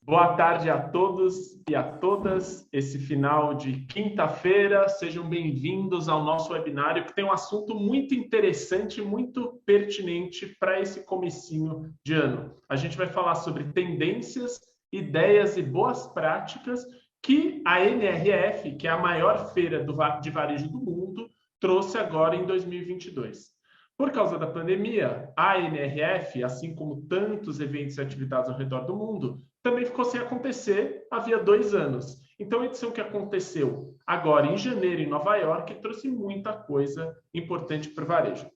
Boa tarde a todos e a todas. Esse final de quinta-feira, sejam bem-vindos ao nosso webinário, que tem um assunto muito interessante, muito pertinente para esse comecinho de ano. A gente vai falar sobre tendências, ideias e boas práticas que a NRF, que é a maior feira de varejo do mundo, trouxe agora em 2022. Por causa da pandemia, a NRF, assim como tantos eventos e atividades ao redor do mundo, também ficou sem acontecer havia 2 anos. Então, a edição que aconteceu agora em janeiro em Nova York trouxe muita coisa importante para o varejo.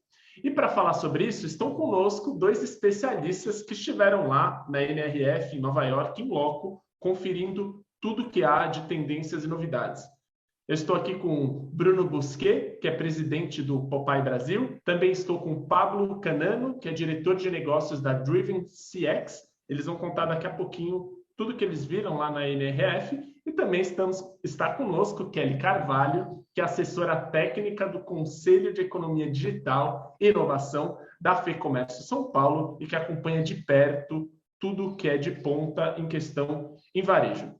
E para falar sobre isso, estão conosco 2 especialistas que estiveram lá na NRF em Nova York, em loco, conferindo tudo que há de tendências e novidades. Eu estou aqui com Bruno Busquet, que é presidente do Popeye Brasil. Também estou com Pablo Canano, que é diretor de negócios da Driven CX. Eles vão contar daqui a pouquinho tudo que eles viram lá na NRF. E também está conosco Kelly Carvalho, que é assessora técnica do Conselho de Economia Digital e Inovação da FEComércio São Paulo e que acompanha de perto tudo que é de ponta em questão em varejo.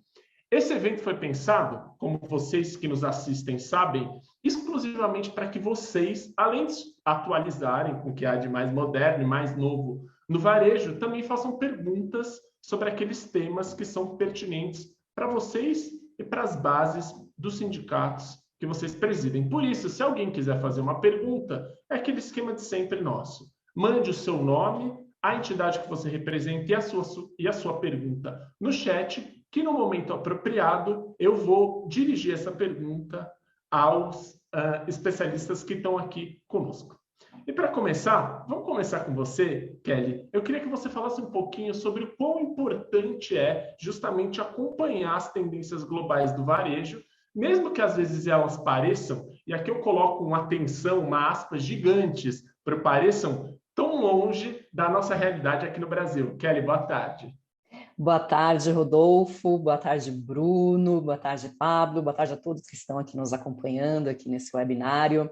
Esse evento foi pensado, como vocês que nos assistem sabem, exclusivamente para que vocês, além de atualizarem com o que há de mais moderno e mais novo no varejo, também façam perguntas sobre aqueles temas que são pertinentes para vocês e para as bases dos sindicatos que vocês presidem. Por isso, se alguém quiser fazer uma pergunta, é aquele esquema de sempre nosso. Mande o seu nome, a entidade que você representa e a sua pergunta no chat, que no momento apropriado eu vou dirigir essa pergunta aos especialistas que estão aqui conosco. E para começar, vamos começar com você, Kelly. Eu queria que você falasse um pouquinho sobre o quão importante é justamente acompanhar as tendências globais do varejo, mesmo que às vezes elas pareçam, e aqui eu coloco uma atenção, uma aspas gigantes, para pareçam tão longe da nossa realidade aqui no Brasil. Kelly, boa tarde. Boa tarde, Rodolfo. Boa tarde, Bruno. Boa tarde, Pablo. Boa tarde a todos que estão aqui nos acompanhando aqui nesse webinário.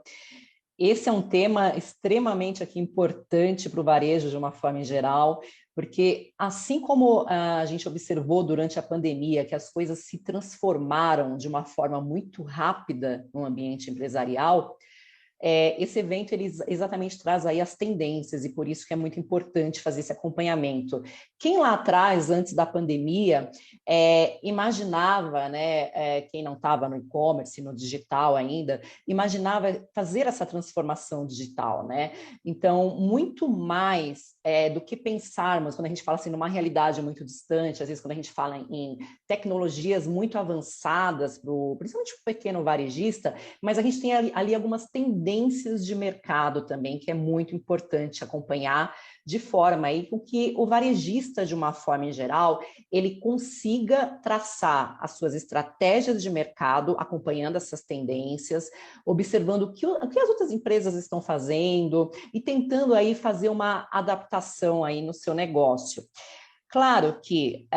Esse é um tema extremamente importante para o varejo de uma forma em geral, porque assim como a gente observou durante a pandemia que as coisas se transformaram de uma forma muito rápida no ambiente empresarial, esse evento ele exatamente traz aí as tendências e por isso que é muito importante fazer esse acompanhamento. Quem lá atrás, antes da pandemia, imaginava, né, quem não estava no e-commerce, no digital ainda, imaginava fazer essa transformação digital, né? Então, muito mais do que pensarmos, quando a gente fala assim, numa realidade muito distante, às vezes quando a gente fala em tecnologias muito avançadas, principalmente para o pequeno varejista, mas a gente tem ali algumas tendências de mercado também, que é muito importante acompanhar, de forma aí com que o varejista, de uma forma em geral, ele consiga traçar as suas estratégias de mercado, acompanhando essas tendências, observando o que as outras empresas estão fazendo e tentando aí fazer uma adaptação aí no seu negócio. Claro que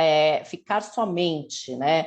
ficar somente, né,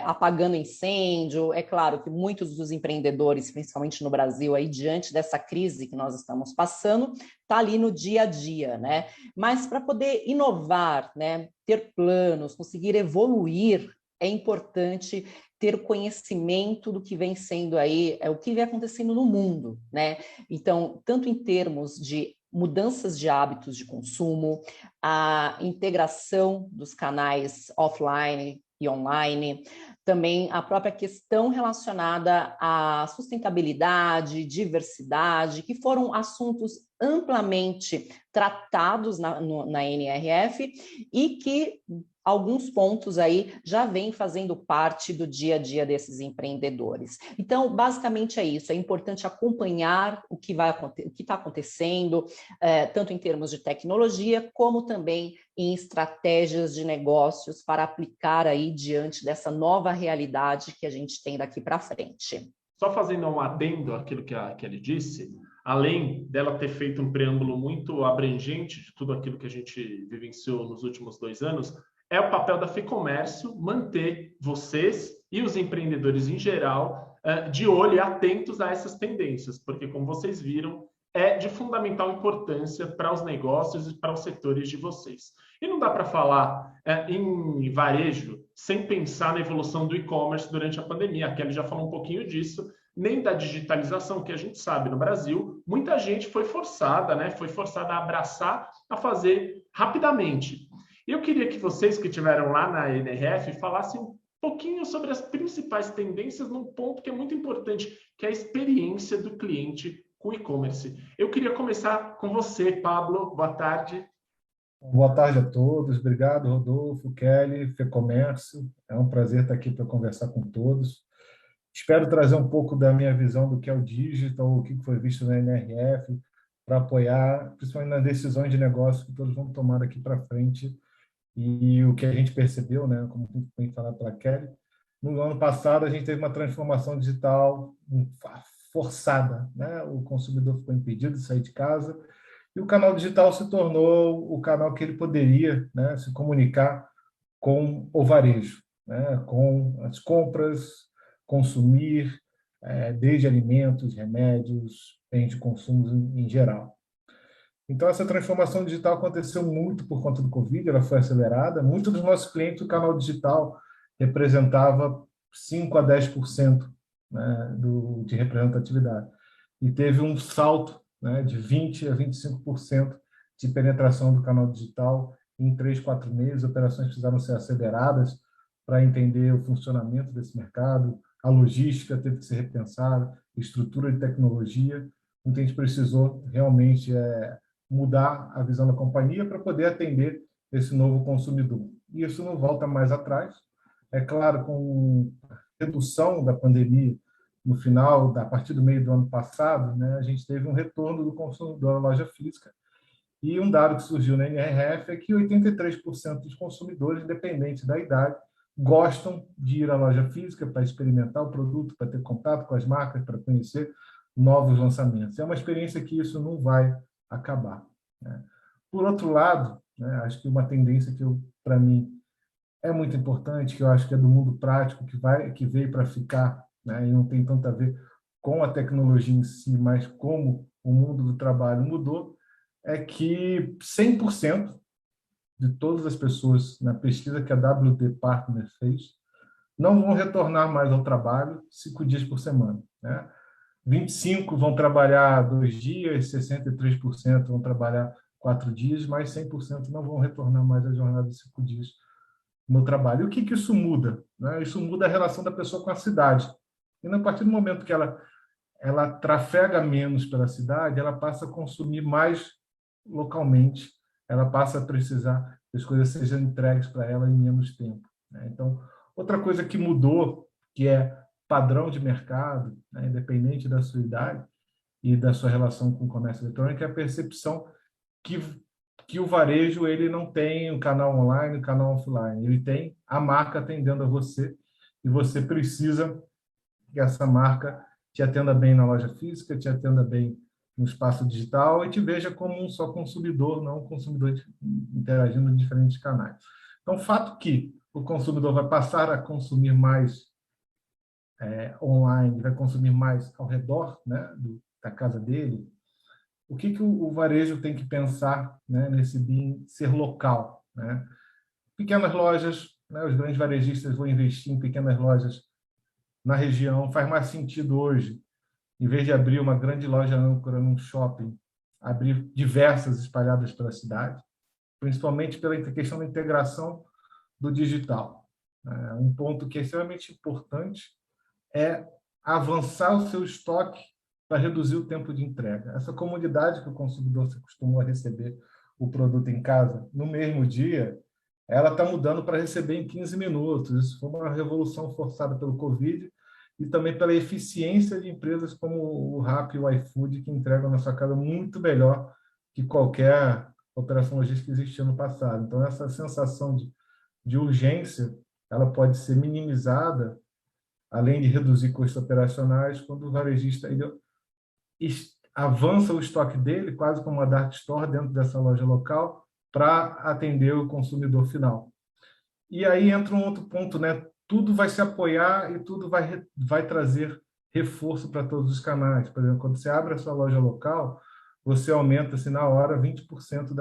apagando incêndio, é claro que muitos dos empreendedores, principalmente no Brasil, aí, diante dessa crise que nós estamos passando, está ali no dia a dia, né? Mas para poder inovar, né, ter planos, conseguir evoluir, é importante ter conhecimento do que vem sendo aí, o que vem acontecendo no mundo, né? Então, tanto em termos de mudanças de hábitos de consumo, a integração dos canais offline e online, também a própria questão relacionada à sustentabilidade, diversidade, que foram assuntos amplamente tratados na NRF e que alguns pontos aí já vêm fazendo parte do dia a dia desses empreendedores. Então, basicamente é isso, é importante acompanhar o que está acontecendo, tanto em termos de tecnologia, como também em estratégias de negócios para aplicar aí diante dessa nova realidade que a gente tem daqui para frente. Só fazendo um adendo àquilo que ele disse, além dela ter feito um preâmbulo muito abrangente de tudo aquilo que a gente vivenciou nos últimos 2 anos, é o papel da FEComércio manter vocês e os empreendedores em geral de olho e atentos a essas tendências, porque como vocês viram, é de fundamental importância para os negócios e para os setores de vocês. E não dá para falar em varejo sem pensar na evolução do e-commerce durante a pandemia. A Kelly já falou um pouquinho disso, nem da digitalização, que a gente sabe no Brasil, muita gente foi forçada, né? Foi forçada a abraçar, a fazer rapidamente. Eu queria que vocês que estiveram lá na NRF falassem um pouquinho sobre as principais tendências num ponto que é muito importante, que é a experiência do cliente com e-commerce. Eu queria começar com você, Pablo. Boa tarde. Boa tarde a todos. Obrigado, Rodolfo, Kelly, FEComércio. É um prazer estar aqui para conversar com todos. Espero trazer um pouco da minha visão do que é o digital, o que foi visto na NRF, para apoiar, principalmente nas decisões de negócio que todos vão tomar daqui para frente. E o que a gente percebeu, né, como foi falado pela Kelly, no ano passado a gente teve uma transformação digital forçada, né? O consumidor ficou impedido de sair de casa e o canal digital se tornou o canal que ele poderia, né, se comunicar com o varejo, né, com as compras, consumir, desde alimentos, remédios, bens de consumo em geral. Então, essa transformação digital aconteceu muito por conta do Covid, ela foi acelerada. Muitos dos nossos clientes, o canal digital representava 5 a 10%, né, de representatividade. E teve um salto, né, de 20 a 25% de penetração do canal digital em 3, 4 meses. Operações precisaram ser aceleradas para entender o funcionamento desse mercado, a logística teve que ser repensada, estrutura de tecnologia. Então, a gente precisou realmente mudar a visão da companhia para poder atender esse novo consumidor. E isso não volta mais atrás. É claro, com a redução da pandemia no final, a partir do meio do ano passado, né, a gente teve um retorno do consumidor à loja física. E um dado que surgiu na NRF é que 83% dos consumidores, independente da idade, gostam de ir à loja física para experimentar o produto, para ter contato com as marcas, para conhecer novos lançamentos. É uma experiência que isso não vai acabar, né? Por outro lado, né, acho que uma tendência que, para mim, é muito importante, que eu acho que é do mundo prático, que veio para ficar, né, e não tem tanto a ver com a tecnologia em si, mas como o mundo do trabalho mudou, é que 100% de todas as pessoas na pesquisa que a WD Partner fez não vão retornar mais ao trabalho 5 dias por semana, né? 25% vão trabalhar 2 dias, 63% vão trabalhar 4 dias, mas 100% não vão retornar mais à jornada de 5 dias no trabalho. E o que isso muda, né? Isso muda a relação da pessoa com a cidade. E a partir do momento que ela trafega menos pela cidade, ela passa a consumir mais localmente, ela passa a precisar que as coisas sejam entregues para ela em menos tempo, né? Então, outra coisa que mudou, que é padrão de mercado, né, independente da sua idade e da sua relação com o comércio eletrônico, é a percepção que o varejo ele não tem um canal online, um canal offline, ele tem a marca atendendo a você e você precisa que essa marca te atenda bem na loja física, te atenda bem no espaço digital e te veja como um só consumidor, não um consumidor interagindo em diferentes canais. Então, o fato que o consumidor vai passar a consumir mais online, vai consumir mais ao redor, né, da casa dele, o que o varejo tem que pensar, né, nesse BIM ser local, né? Pequenas lojas, né, os grandes varejistas vão investir em pequenas lojas na região. Faz mais sentido hoje, em vez de abrir uma grande loja âncora num shopping, abrir diversas espalhadas pela cidade, principalmente pela questão da integração do digital. Um ponto que é extremamente importante é avançar o seu estoque para reduzir o tempo de entrega. Essa comodidade que o consumidor se acostumou a receber o produto em casa no mesmo dia, ela está mudando para receber em 15 minutos. Isso foi uma revolução forçada pelo Covid e também pela eficiência de empresas como o Rappi e o iFood, que entregam na sua casa muito melhor que qualquer operação logística que existia no passado. Então, essa sensação de urgência, ela pode ser minimizada, além de reduzir custos operacionais, quando o varejista avança o estoque dele, quase como uma dark store dentro dessa loja local, para atender o consumidor final. E aí entra um outro ponto, né? Tudo vai se apoiar e tudo vai trazer reforço para todos os canais. Por exemplo, quando você abre a sua loja local, você aumenta assim, na hora 20%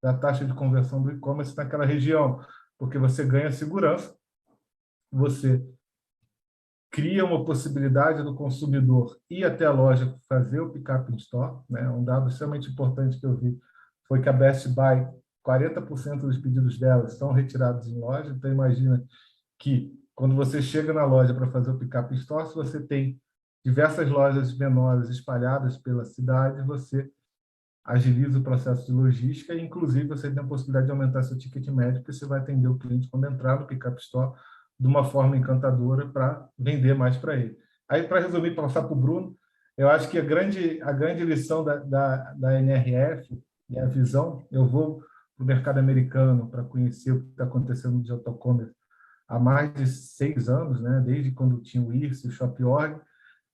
da taxa de conversão do e-commerce naquela região, porque você ganha segurança, você cria uma possibilidade do consumidor ir até a loja fazer o pick-up in store, né? Um dado extremamente importante que eu vi foi que a Best Buy, 40% dos pedidos dela estão retirados em loja. Então, imagina que quando você chega na loja para fazer o pick-up in store, se você tem diversas lojas menores espalhadas pela cidade, você agiliza o processo de logística e, inclusive, você tem a possibilidade de aumentar seu ticket médio, porque você vai atender o cliente quando entrar no pick-up store de uma forma encantadora para vender mais para ele. Aí, para resumir, passar para o Bruno, eu acho que a grande lição da NRF e a visão, eu vou para o mercado americano para conhecer o que está acontecendo no digital commerce há mais de 6 anos, né? Desde quando tinha o IRC e o Shop.org,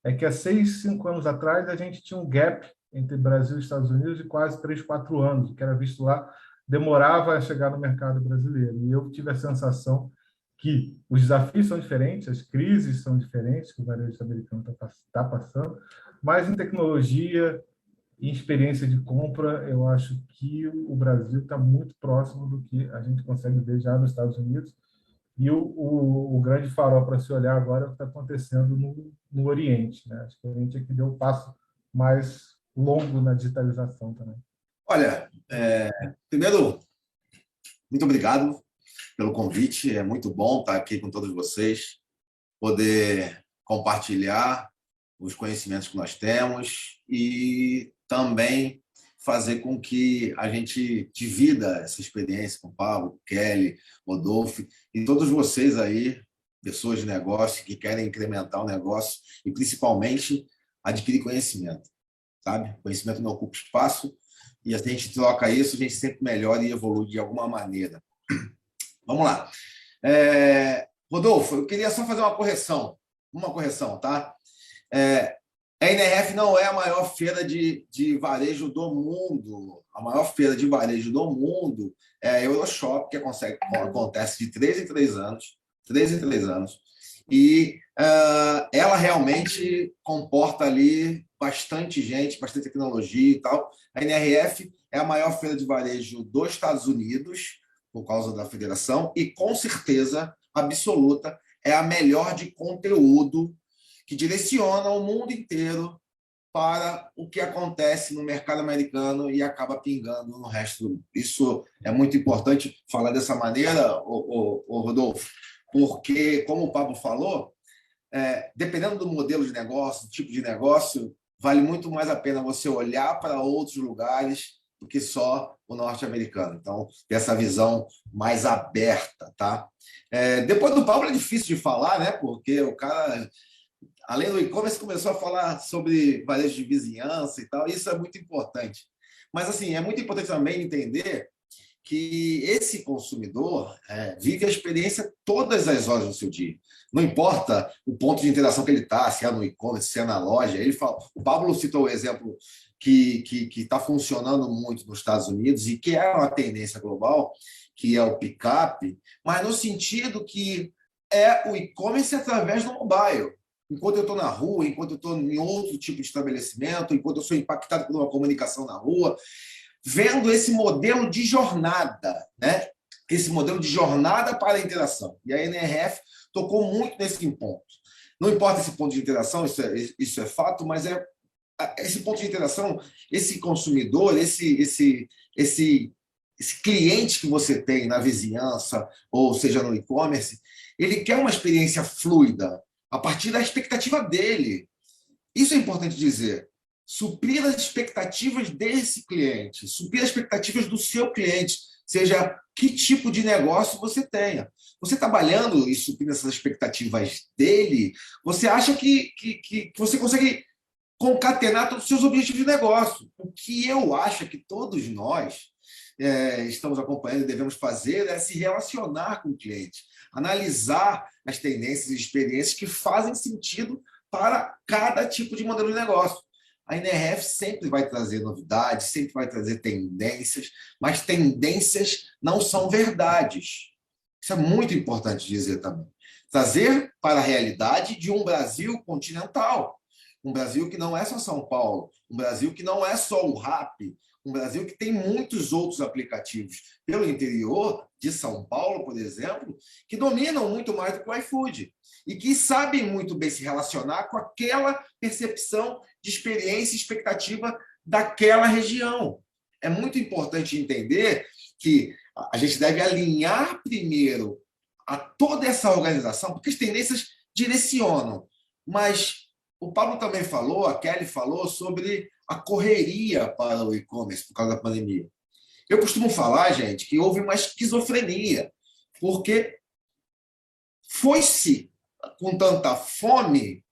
é que há 6, 5 anos atrás a gente tinha um gap entre Brasil e Estados Unidos de quase 3, 4 anos, o que era visto lá demorava a chegar no mercado brasileiro. E eu tive a sensação que os desafios são diferentes, as crises são diferentes que o varejo americano está passando, mas em tecnologia, em experiência de compra, eu acho que o Brasil está muito próximo do que a gente consegue ver já nos Estados Unidos. E o grande farol para se olhar agora é o que está acontecendo no Oriente, né? Acho que o Oriente é que deu o passo mais longo na digitalização também. Olha, primeiro, muito obrigado pelo convite. É muito bom estar aqui com todos vocês, poder compartilhar os conhecimentos que nós temos e também fazer com que a gente divida essa experiência com o Pablo, Kelly, Rodolfo e todos vocês aí, pessoas de negócio que querem incrementar o negócio e, principalmente, adquirir conhecimento, sabe? Conhecimento não ocupa espaço e a gente troca isso, a gente sempre melhora e evolui de alguma maneira. Vamos lá. Rodolfo, eu queria só fazer uma correção, tá? A NRF não é a maior feira de varejo do mundo. A maior feira de varejo do mundo é a Euroshop, que acontece de 3 em 3 anos. 3 em 3 anos. E ela realmente comporta ali bastante gente, bastante tecnologia e tal. A NRF é a maior feira de varejo dos Estados Unidos, por causa da federação, e com certeza absoluta é a melhor de conteúdo que direciona o mundo inteiro para o que acontece no mercado americano e acaba pingando no resto do mundo. Isso é muito importante falar dessa maneira, Rodolfo, porque, como o Pablo falou, dependendo do modelo de negócio, do tipo de negócio, vale muito mais a pena você olhar para outros lugares do que só o norte-americano. Então, ter essa visão mais aberta, tá? Depois do Pablo é difícil de falar, né? Porque o cara, além do e-commerce, começou a falar sobre varejo de vizinhança e tal. Isso é muito importante. Mas, assim, é muito importante também entender que esse consumidor vive a experiência todas as horas do seu dia. Não importa o ponto de interação que ele está, se é no e-commerce, se é na loja. Ele fala, o Pablo citou o exemplo que está funcionando muito nos Estados Unidos e que é uma tendência global, que é o pick-up, mas no sentido que é o e-commerce através do mobile. Enquanto eu estou na rua, enquanto eu estou em outro tipo de estabelecimento, enquanto eu sou impactado por uma comunicação na rua, vendo esse modelo de jornada, né? Esse modelo de jornada para a interação. E a NRF tocou muito nesse ponto. Não importa esse ponto de interação, isso é fato, mas esse ponto de interação, esse consumidor, esse cliente que você tem na vizinhança, ou seja, no e-commerce, ele quer uma experiência fluida, a partir da expectativa dele. Isso é importante dizer. Suprir as expectativas desse cliente, suprir as expectativas do seu cliente, seja que tipo de negócio você tenha. Você trabalhando e suprindo essas expectativas dele, você acha que você consegue concatenar todos os seus objetivos de negócio. O que eu acho que todos nós estamos acompanhando e devemos fazer é se relacionar com o cliente, analisar as tendências e experiências que fazem sentido para cada tipo de modelo de negócio. A NRF sempre vai trazer novidades, sempre vai trazer tendências, mas tendências não são verdades. Isso é muito importante dizer também. Trazer para a realidade de um Brasil continental, um Brasil que não é só São Paulo, um Brasil que não é só o Rappi, um Brasil que tem muitos outros aplicativos pelo interior de São Paulo, por exemplo, que dominam muito mais do que o iFood e que sabem muito bem se relacionar com aquela percepção de experiência e expectativa daquela região. É muito importante entender que a gente deve alinhar primeiro a toda essa organização, porque as tendências direcionam. Mas o Pablo também falou, a Kelly falou sobre a correria para o e-commerce por causa da pandemia. Eu costumo falar, gente, que houve uma esquizofrenia, porque foi-se com tanta fome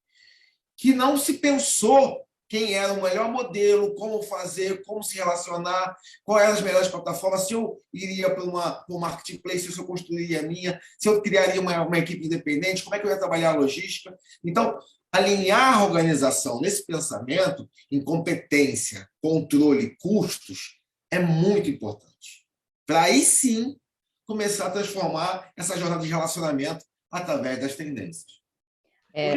que não se pensou quem era o melhor modelo, como fazer, como se relacionar, quais eram as melhores plataformas, se eu iria para um marketplace, se eu construiria a minha, se eu criaria uma equipe independente, como é que eu ia trabalhar a logística. Então, alinhar a organização nesse pensamento em competência, controle e custos é muito importante. Para aí sim começar a transformar essa jornada de relacionamento através das tendências.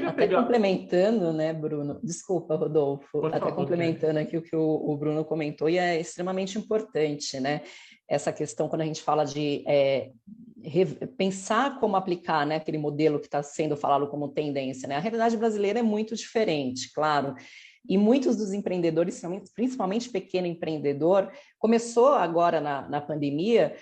Até complementando, né, Bruno? Desculpa, Rodolfo. Até complementando aqui o que o Bruno comentou, e é extremamente importante, né? Essa questão, quando a gente fala de pensar como aplicar, né, aquele modelo que está sendo falado como tendência, né? A realidade brasileira é muito diferente, claro. E muitos dos empreendedores, principalmente pequeno empreendedor, começou agora na pandemia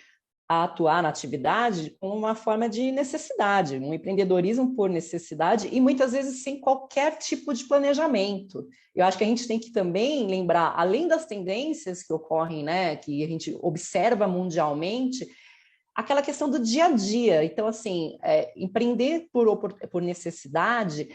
a atuar na atividade como uma forma de necessidade, um empreendedorismo por necessidade e muitas vezes sem qualquer tipo de planejamento. Eu acho que a gente tem que também lembrar, além das tendências que ocorrem, né, que a gente observa mundialmente, aquela questão do dia a dia. Então, assim, empreender por necessidade,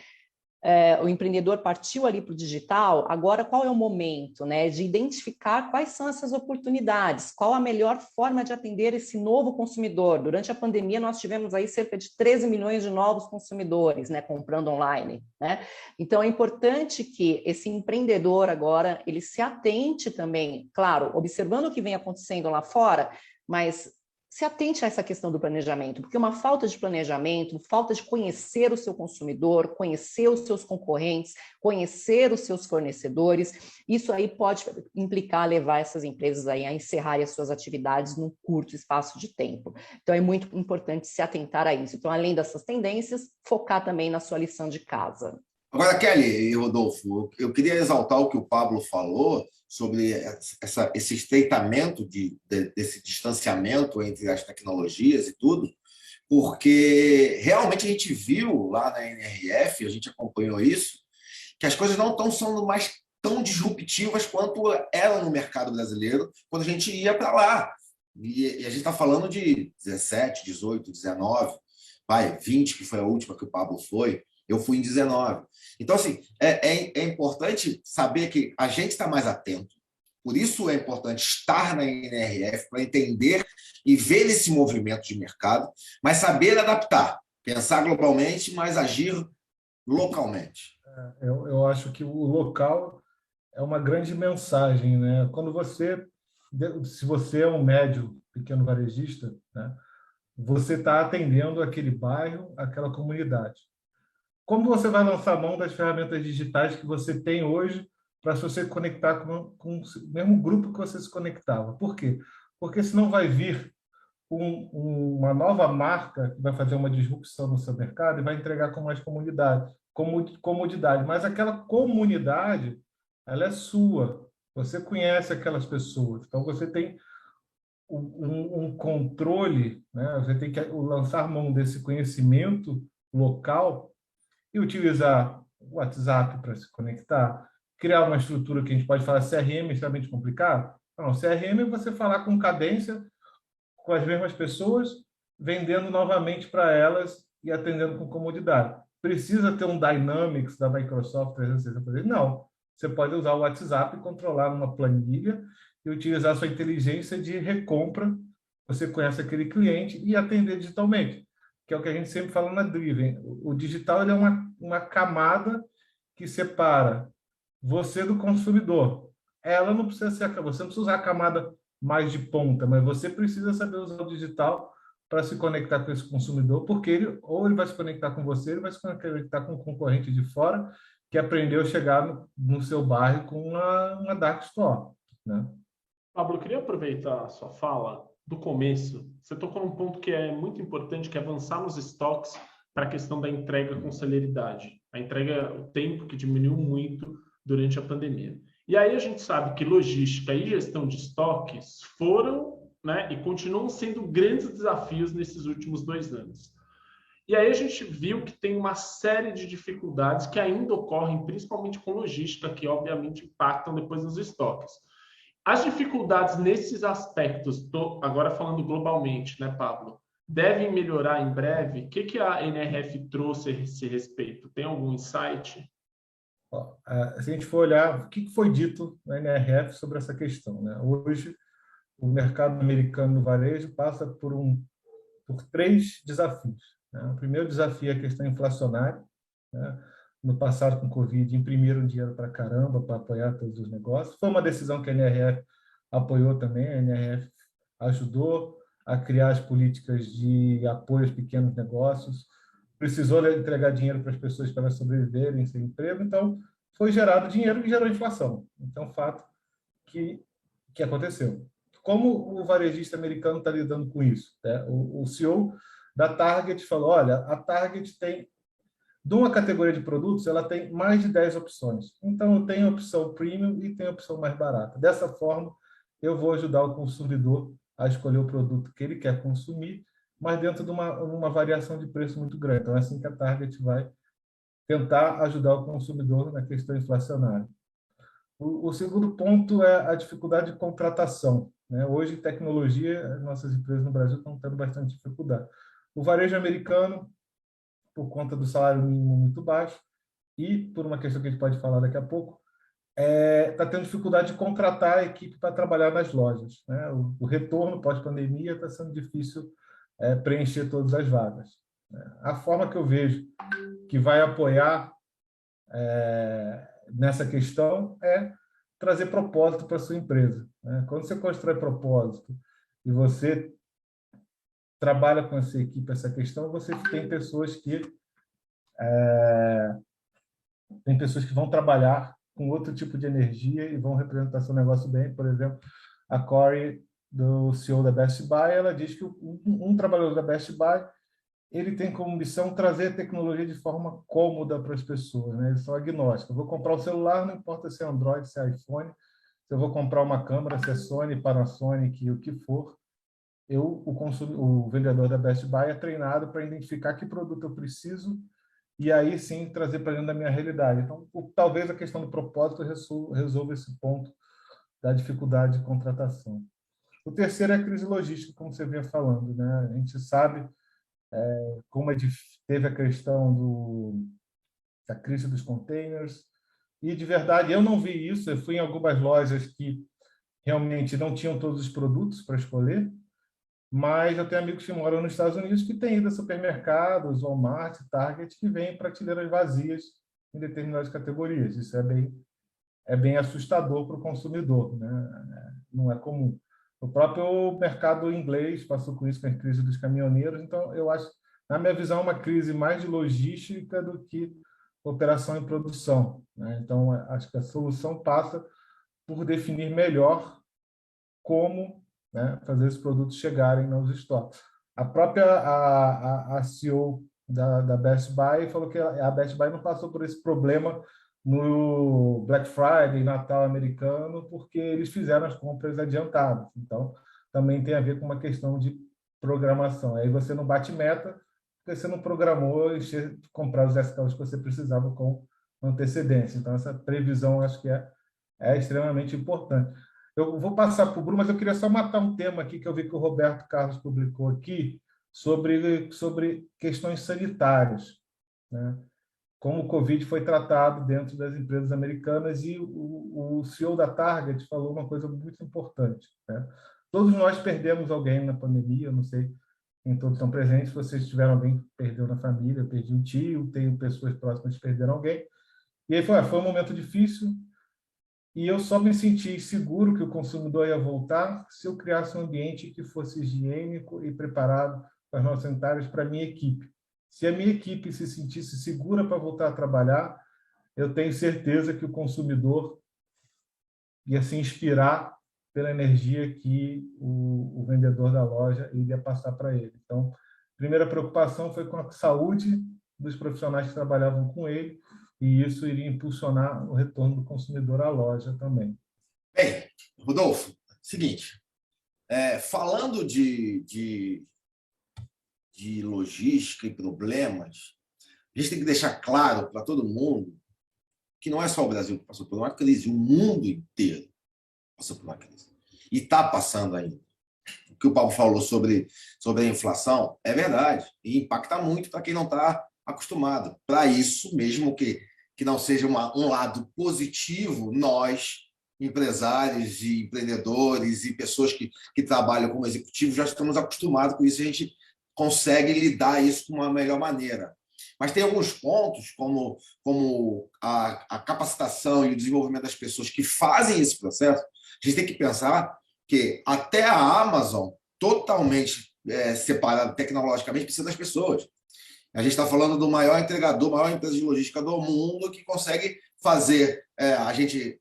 o empreendedor partiu ali para o digital, agora qual é o momento, né, de identificar quais são essas oportunidades, qual a melhor forma de atender esse novo consumidor. Durante a pandemia, nós tivemos aí cerca de 13 milhões de novos consumidores, né, comprando online, né? Então, é importante que esse empreendedor agora, ele se atente também, claro, observando o que vem acontecendo lá fora, mas se atente a essa questão do planejamento, porque uma falta de planejamento, falta de conhecer o seu consumidor, conhecer os seus concorrentes, conhecer os seus fornecedores, isso aí pode implicar levar essas empresas aí a encerrarem as suas atividades num curto espaço de tempo. Então, é muito importante se atentar a isso. Então, além dessas tendências, focar também na sua lição de casa. Agora, Kelly e Rodolfo, eu queria exaltar o que o Pablo falou sobre esse estreitamento desse distanciamento entre as tecnologias e tudo, porque realmente a gente viu lá na NRF, a gente acompanhou isso, que as coisas não estão sendo mais tão disruptivas quanto eram no mercado brasileiro quando a gente ia para lá. E a gente está falando de 17, 18, 19, 20, que foi a última que o Pablo foi. Eu fui em 19. Então, assim, é importante saber que a gente está mais atento. Por isso é importante estar na NRF para entender e ver esse movimento de mercado, mas saber adaptar, pensar globalmente, mas agir localmente. Eu acho que o local é uma grande mensagem, né? Se você é um médio, pequeno varejista, né, você está atendendo aquele bairro, aquela comunidade. Como você vai lançar mão das ferramentas digitais que você tem hoje para você conectar com o mesmo grupo que você se conectava? Por quê? Porque senão vai vir uma nova marca que vai fazer uma disrupção no seu mercado e vai entregar com mais comodidade. Mas aquela comunidade, ela é sua. Você conhece aquelas pessoas. Então, você tem um controle, né? Você tem que lançar mão desse conhecimento local e utilizar o WhatsApp para se conectar, criar uma estrutura que a gente pode falar CRM é extremamente complicado. Não, CRM é você falar com cadência com as mesmas pessoas, vendendo novamente para elas e atendendo com comodidade. Precisa ter um Dynamics da Microsoft 360? Não. Você pode usar o WhatsApp e controlar uma planilha e utilizar a sua inteligência de recompra. Você conhece aquele cliente e atender digitalmente, que é o que a gente sempre fala na Driven. O digital ele é uma camada que separa você do consumidor. Ela não precisa ser, você não precisa usar a camada mais de ponta, mas você precisa saber usar o digital para se conectar com esse consumidor, porque ele vai se conectar com você, ele vai se conectar com um concorrente de fora, que aprendeu a chegar no seu bairro com uma dark store, né? Pablo, eu queria aproveitar a sua fala do começo. Você tocou num ponto que é muito importante, que é avançar nos estoques para a questão da entrega com celeridade. A entrega, o tempo que diminuiu muito durante a pandemia. E aí a gente sabe que logística e gestão de estoques foram, né, e continuam sendo grandes desafios nesses últimos 2 anos. E aí a gente viu que tem uma série de dificuldades que ainda ocorrem, principalmente com logística, que obviamente impactam depois nos estoques. As dificuldades nesses aspectos, agora falando globalmente, né, Pablo, devem melhorar em breve? O que a NRF trouxe a esse respeito? Tem algum insight? Se a gente for olhar o que foi dito na NRF sobre essa questão, né? Hoje, o mercado americano no varejo passa por 3 desafios, né? O primeiro desafio é a questão inflacionária, né? No passado, com o Covid, imprimiram dinheiro para caramba para apoiar todos os negócios. Foi uma decisão que a NRF apoiou também. A NRF ajudou a criar as políticas de apoio aos pequenos negócios, precisou entregar dinheiro para as pessoas para elas sobreviverem sem emprego, então foi gerado dinheiro e gerou inflação. Então, fato que aconteceu. Como o varejista americano está lidando com isso, né? O CEO da Target falou, olha, a Target tem, de uma categoria de produtos, ela tem mais de 10 opções. Então, eu tenho a opção premium e tenho a opção mais barata. Dessa forma, eu vou ajudar o consumidor a escolher o produto que ele quer consumir, mas dentro de uma variação de preço muito grande. Então, é assim que a Target vai tentar ajudar o consumidor na questão inflacionária. O segundo ponto é a dificuldade de contratação, né? Hoje, tecnologia, nossas empresas no Brasil estão tendo bastante dificuldade. O varejo americano, por conta do salário mínimo muito baixo e por uma questão que a gente pode falar daqui a pouco, está tendo dificuldade de contratar a equipe para trabalhar nas lojas, né? O retorno pós-pandemia está sendo difícil preencher todas as vagas, né? A forma que eu vejo que vai apoiar nessa questão é trazer propósito para a sua empresa, né? Quando você constrói propósito e você trabalha com essa equipe essa questão, você tem pessoas que vão trabalhar com outro tipo de energia e vão representar seu negócio bem. Por exemplo, a Corey, do CEO da Best Buy, ela diz que um trabalhador da Best Buy ele tem como missão trazer tecnologia de forma cômoda para as pessoas, né? Eles são agnósticos. Eu vou comprar um celular, não importa se é Android, se é iPhone, se eu vou comprar uma câmera, se é Sony, Panasonic, o que for, o vendedor da Best Buy é treinado para identificar que produto eu preciso e aí sim trazer para dentro da minha realidade. Então, talvez a questão do propósito resolva esse ponto da dificuldade de contratação. O terceiro é a crise logística, como você vinha falando, né? A gente sabe como teve a questão da crise dos containers, e de verdade eu não vi isso. Eu fui em algumas lojas que realmente não tinham todos os produtos para escolher, mas eu tenho amigos que moram nos Estados Unidos que têm ido a supermercados, Walmart, Target, que vêm prateleiras vazias em determinadas categorias. Isso é bem assustador para o consumidor, né? Não é comum. O próprio mercado inglês passou com isso, com a crise dos caminhoneiros. Então, eu acho, na minha visão, uma crise mais de logística do que operação e produção, né? Então, acho que a solução passa por definir melhor como, né, fazer esses produtos chegarem nos estoques. A própria a CEO da Best Buy falou que a Best Buy não passou por esse problema no Black Friday, Natal americano, porque eles fizeram as compras adiantadas. Então, também tem a ver com uma questão de programação. Aí você não bate meta, porque você não programou comprar os SKUs que você precisava com antecedência. Então, essa previsão acho que é extremamente importante. Eu vou passar para o Bruno, mas eu queria só matar um tema aqui que eu vi que o Roberto Carlos publicou aqui sobre questões sanitárias, né? Como o Covid foi tratado dentro das empresas americanas, e o CEO da Target falou uma coisa muito importante, né? Todos nós perdemos alguém na pandemia, eu não sei quem todos estão presentes, se vocês tiveram alguém que perdeu na família, eu perdi um tio, tenho pessoas próximas que perderam alguém, e aí foi um momento difícil, e eu só me senti seguro que o consumidor ia voltar se eu criasse um ambiente que fosse higiênico e preparado para as nossas sanitárias, para a minha equipe. Se a minha equipe se sentisse segura para voltar a trabalhar, eu tenho certeza que o consumidor ia se inspirar pela energia que o vendedor da loja iria passar para ele. Então, a primeira preocupação foi com a saúde dos profissionais que trabalhavam com ele, e isso iria impulsionar o retorno do consumidor à loja também. Bem, Rodolfo, seguinte, falando de logística e problemas, a gente tem que deixar claro para todo mundo que não é só o Brasil que passou por uma crise, o mundo inteiro passou por uma crise. E está passando ainda. O que o Paulo falou sobre a inflação é verdade, e impacta muito para quem não está acostumado. Para isso, mesmo que não seja um lado positivo, nós, empresários e empreendedores e pessoas que trabalham como executivos, já estamos acostumados com isso, a gente consegue lidar isso de uma melhor maneira. Mas tem alguns pontos, como a capacitação e o desenvolvimento das pessoas que fazem esse processo. A gente tem que pensar que até a Amazon, totalmente separada tecnologicamente, precisa das pessoas. A gente está falando do maior entregador, maior empresa de logística do mundo, que consegue fazer a gente,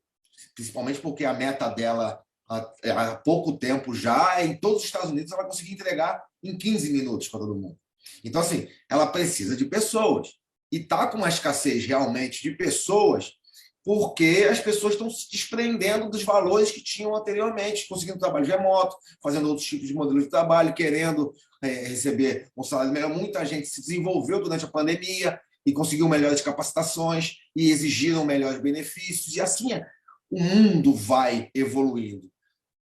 principalmente porque a meta dela há pouco tempo já, em todos os Estados Unidos, ela vai conseguir entregar em 15 minutos para todo mundo. Então, assim, ela precisa de pessoas. E está com uma escassez realmente de pessoas, porque as pessoas estão se desprendendo dos valores que tinham anteriormente, conseguindo trabalho remoto, fazendo outros tipos de modelos de trabalho, querendo receber um salário melhor. Muita gente se desenvolveu durante a pandemia e conseguiu melhores capacitações e exigiram melhores benefícios. E assim o mundo vai evoluindo.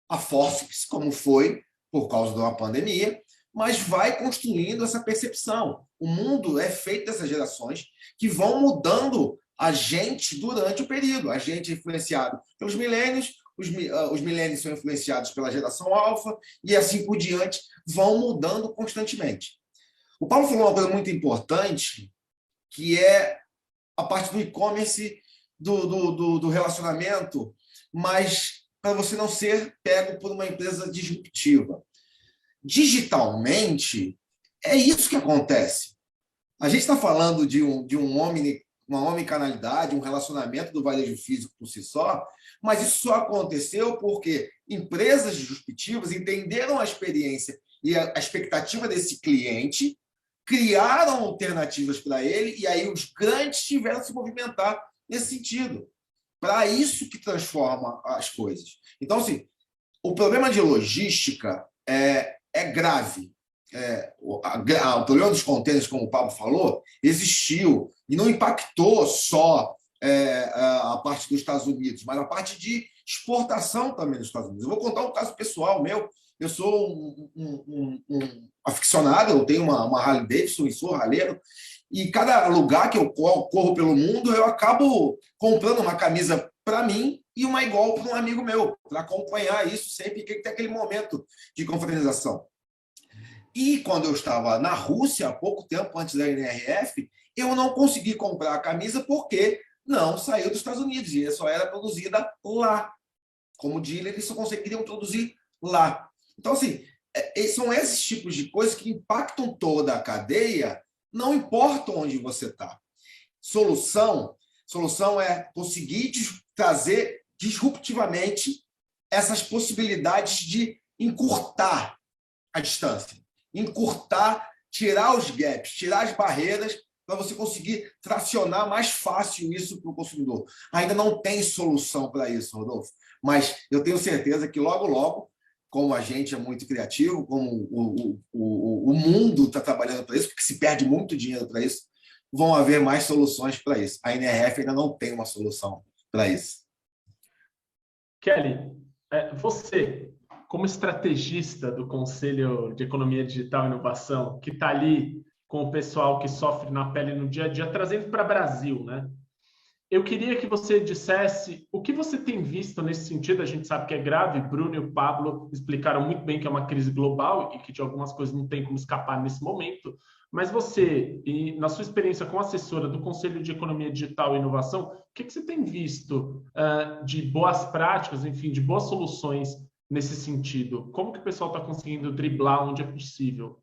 A forceps, como foi por causa da pandemia, mas vai construindo essa percepção. O mundo é feito dessas gerações que vão mudando a gente durante o período. A gente é influenciado pelos milênios, os milênios são influenciados pela geração alfa, e assim por diante, vão mudando constantemente. O Paulo falou uma coisa muito importante, que é a parte do e-commerce, do relacionamento, mas para você não ser pego por uma empresa disruptiva. Digitalmente, é isso que acontece. A gente está falando de uma omnicanalidade, um relacionamento do varejo físico por si só, mas isso só aconteceu porque empresas disruptivas entenderam a experiência e a expectativa desse cliente, criaram alternativas para ele, e aí os grandes tiveram que se movimentar nesse sentido. Para isso que transforma as coisas. Então, assim, o problema de logística é grave. O problema dos contêineres, como o Pablo falou, existiu e não impactou só a parte dos Estados Unidos, mas a parte de exportação também dos Estados Unidos. Eu vou contar um caso pessoal meu. Eu sou um aficionado, eu tenho uma Harley Davidson e sou ralheiro, e cada lugar que eu corro pelo mundo, eu acabo comprando uma camisa para mim e uma igual para um amigo meu, para acompanhar isso sempre que tem aquele momento de confraternização. E quando eu estava na Rússia, há pouco tempo antes da NRF, eu não consegui comprar a camisa porque não saiu dos Estados Unidos e só era produzida lá. Como dealer, eles só conseguiriam produzir lá. Então, assim, são esses tipos de coisas que impactam toda a cadeia, não importa onde você está. Solução é conseguir trazer disruptivamente essas possibilidades de encurtar a distância, encurtar, tirar os gaps, tirar as barreiras para você conseguir tracionar mais fácil isso para o consumidor. Ainda não tem solução para isso, Rodolfo, mas eu tenho certeza que logo, logo, como a gente é muito criativo, como o mundo está trabalhando para isso, porque se perde muito dinheiro para isso, vão haver mais soluções para isso. A NRF ainda não tem uma solução para isso. Kelly, você, como estrategista do Conselho de Economia Digital e Inovação, que está ali com o pessoal que sofre na pele no dia a dia, trazendo para o Brasil, né? Eu queria que você dissesse o que você tem visto nesse sentido. A gente sabe que é grave, Bruno e o Pablo explicaram muito bem que é uma crise global e que de algumas coisas não tem como escapar nesse momento, mas você, e na sua experiência como assessora do Conselho de Economia Digital e Inovação, o que você tem visto de boas práticas, enfim, de boas soluções nesse sentido? Como que o pessoal está conseguindo driblar onde é possível?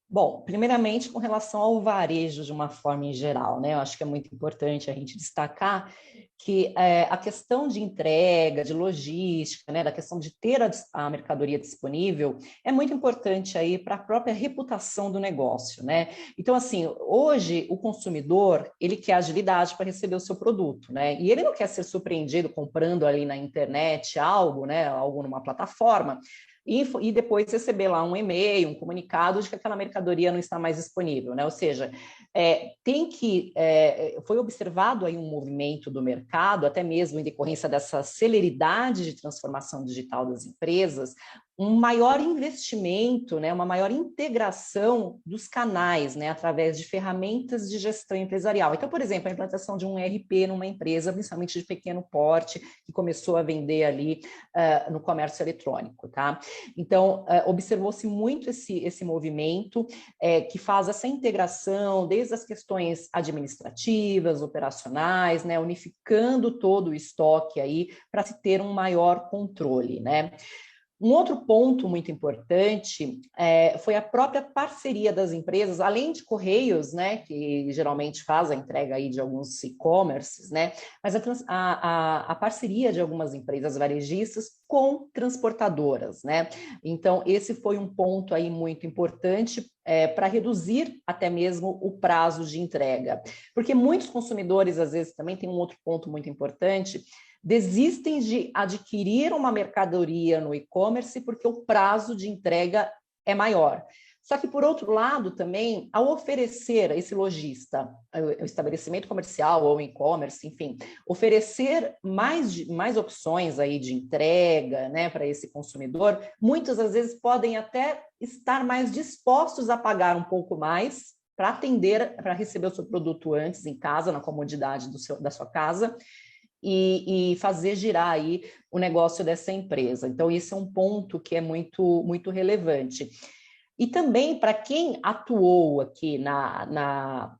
Bom, primeiramente, com relação ao varejo de uma forma em geral, né? Eu acho que é muito importante a gente destacar que a questão de entrega, de logística, né, da questão de ter a mercadoria disponível, é muito importante aí para a própria reputação do negócio, né? Então, assim, hoje o consumidor, ele quer agilidade para receber o seu produto, né? E ele não quer ser surpreendido comprando ali na internet algo, né, algo numa plataforma, e depois receber lá um e-mail, um comunicado de que aquela mercadoria não está mais disponível, né? Ou seja, foi observado aí um movimento do mercado, até mesmo em decorrência dessa celeridade de transformação digital das empresas, um maior investimento, né, uma maior integração dos canais, né, através de ferramentas de gestão empresarial. Então, por exemplo, a implantação de um ERP numa empresa, principalmente de pequeno porte, que começou a vender ali no comércio eletrônico, tá? Então, observou-se muito esse movimento que faz essa integração desde as questões administrativas, operacionais, né, unificando todo o estoque aí para se ter um maior controle, né? Um outro ponto muito importante foi a própria parceria das empresas, além de Correios, né, que geralmente faz a entrega aí de alguns e-commerces, né, mas a parceria de algumas empresas varejistas com transportadoras, né. Então, esse foi um ponto aí muito importante para reduzir até mesmo o prazo de entrega. Porque muitos consumidores, às vezes, também tem um outro ponto muito importante, desistem de adquirir uma mercadoria no e-commerce porque o prazo de entrega é maior. Só que, por outro lado, também, ao oferecer esse lojista, o estabelecimento comercial ou e-commerce, enfim, oferecer mais opções aí de entrega, né, para esse consumidor, muitas das vezes podem até estar mais dispostos a pagar um pouco mais para atender, para receber o seu produto antes em casa, na comodidade da sua casa, e fazer girar aí o negócio dessa empresa. Então, isso é um ponto que é muito, muito relevante. E também para quem atuou aqui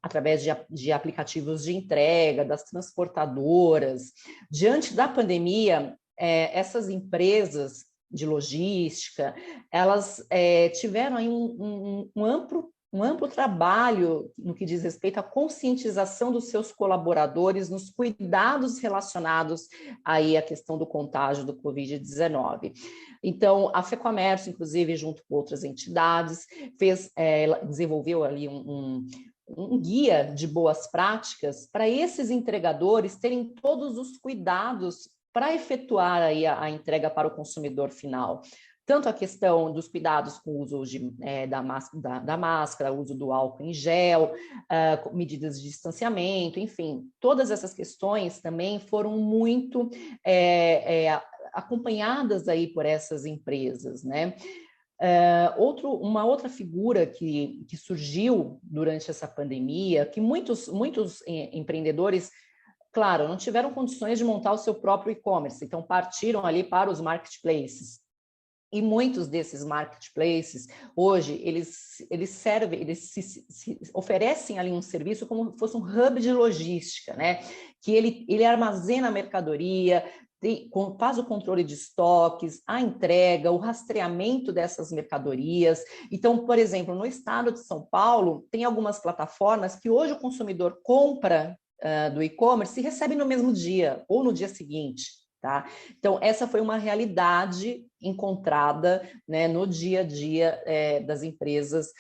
através de aplicativos de entrega, das transportadoras, diante da pandemia, essas empresas de logística, elas tiveram aí um amplo trabalho no que diz respeito à conscientização dos seus colaboradores nos cuidados relacionados aí à questão do contágio do Covid-19. Então, a FEComércio, inclusive, junto com outras entidades, desenvolveu ali um guia de boas práticas para esses entregadores terem todos os cuidados para efetuar aí a entrega para o consumidor final. Tanto a questão dos cuidados com o uso da máscara, o uso do álcool em gel, medidas de distanciamento, enfim, todas essas questões também foram muito acompanhadas aí por essas empresas, né? Uma outra figura que surgiu durante essa pandemia, que muitos empreendedores, claro, não tiveram condições de montar o seu próprio e-commerce, então partiram ali para os marketplaces. E muitos desses marketplaces, hoje, eles oferecem ali um serviço como se fosse um hub de logística, né? Que ele armazena a mercadoria, faz o controle de estoques, a entrega, o rastreamento dessas mercadorias. Então, por exemplo, no estado de São Paulo, tem algumas plataformas que hoje o consumidor compra do e-commerce e recebe no mesmo dia ou no dia seguinte. Tá? Então, essa foi uma realidade encontrada, né, no dia a dia das empresas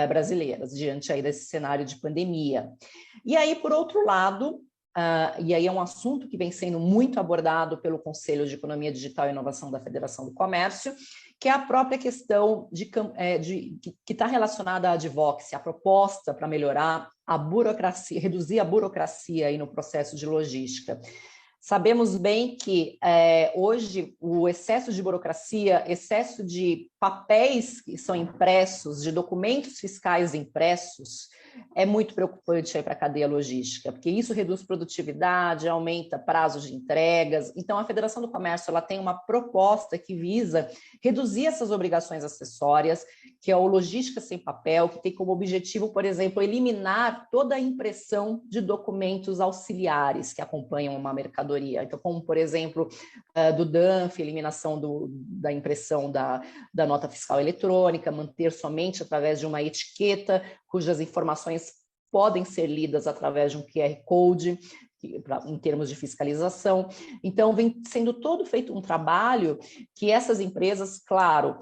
brasileiras, diante aí desse cenário de pandemia. E aí, por outro lado, e aí é um assunto que vem sendo muito abordado pelo Conselho de Economia Digital e Inovação da Federação do Comércio, que é a própria questão que está relacionada à advocacy, a proposta para melhorar a burocracia, reduzir a burocracia aí no processo de logística. Sabemos bem que hoje o excesso de burocracia, excesso de papéis que são impressos, de documentos fiscais impressos, é muito preocupante para a cadeia logística, porque isso reduz produtividade, aumenta prazos de entregas. Então, a Federação do Comércio ela tem uma proposta que visa reduzir essas obrigações acessórias, que é o Logística Sem Papel, que tem como objetivo, por exemplo, eliminar toda a impressão de documentos auxiliares que acompanham uma mercadoria. mercadoria. Então, como, por exemplo, do DANF, eliminação da impressão da nota fiscal eletrônica, manter somente através de uma etiqueta, cujas informações podem ser lidas através de um QR Code, em termos de fiscalização. Então, vem sendo todo feito um trabalho que essas empresas, claro,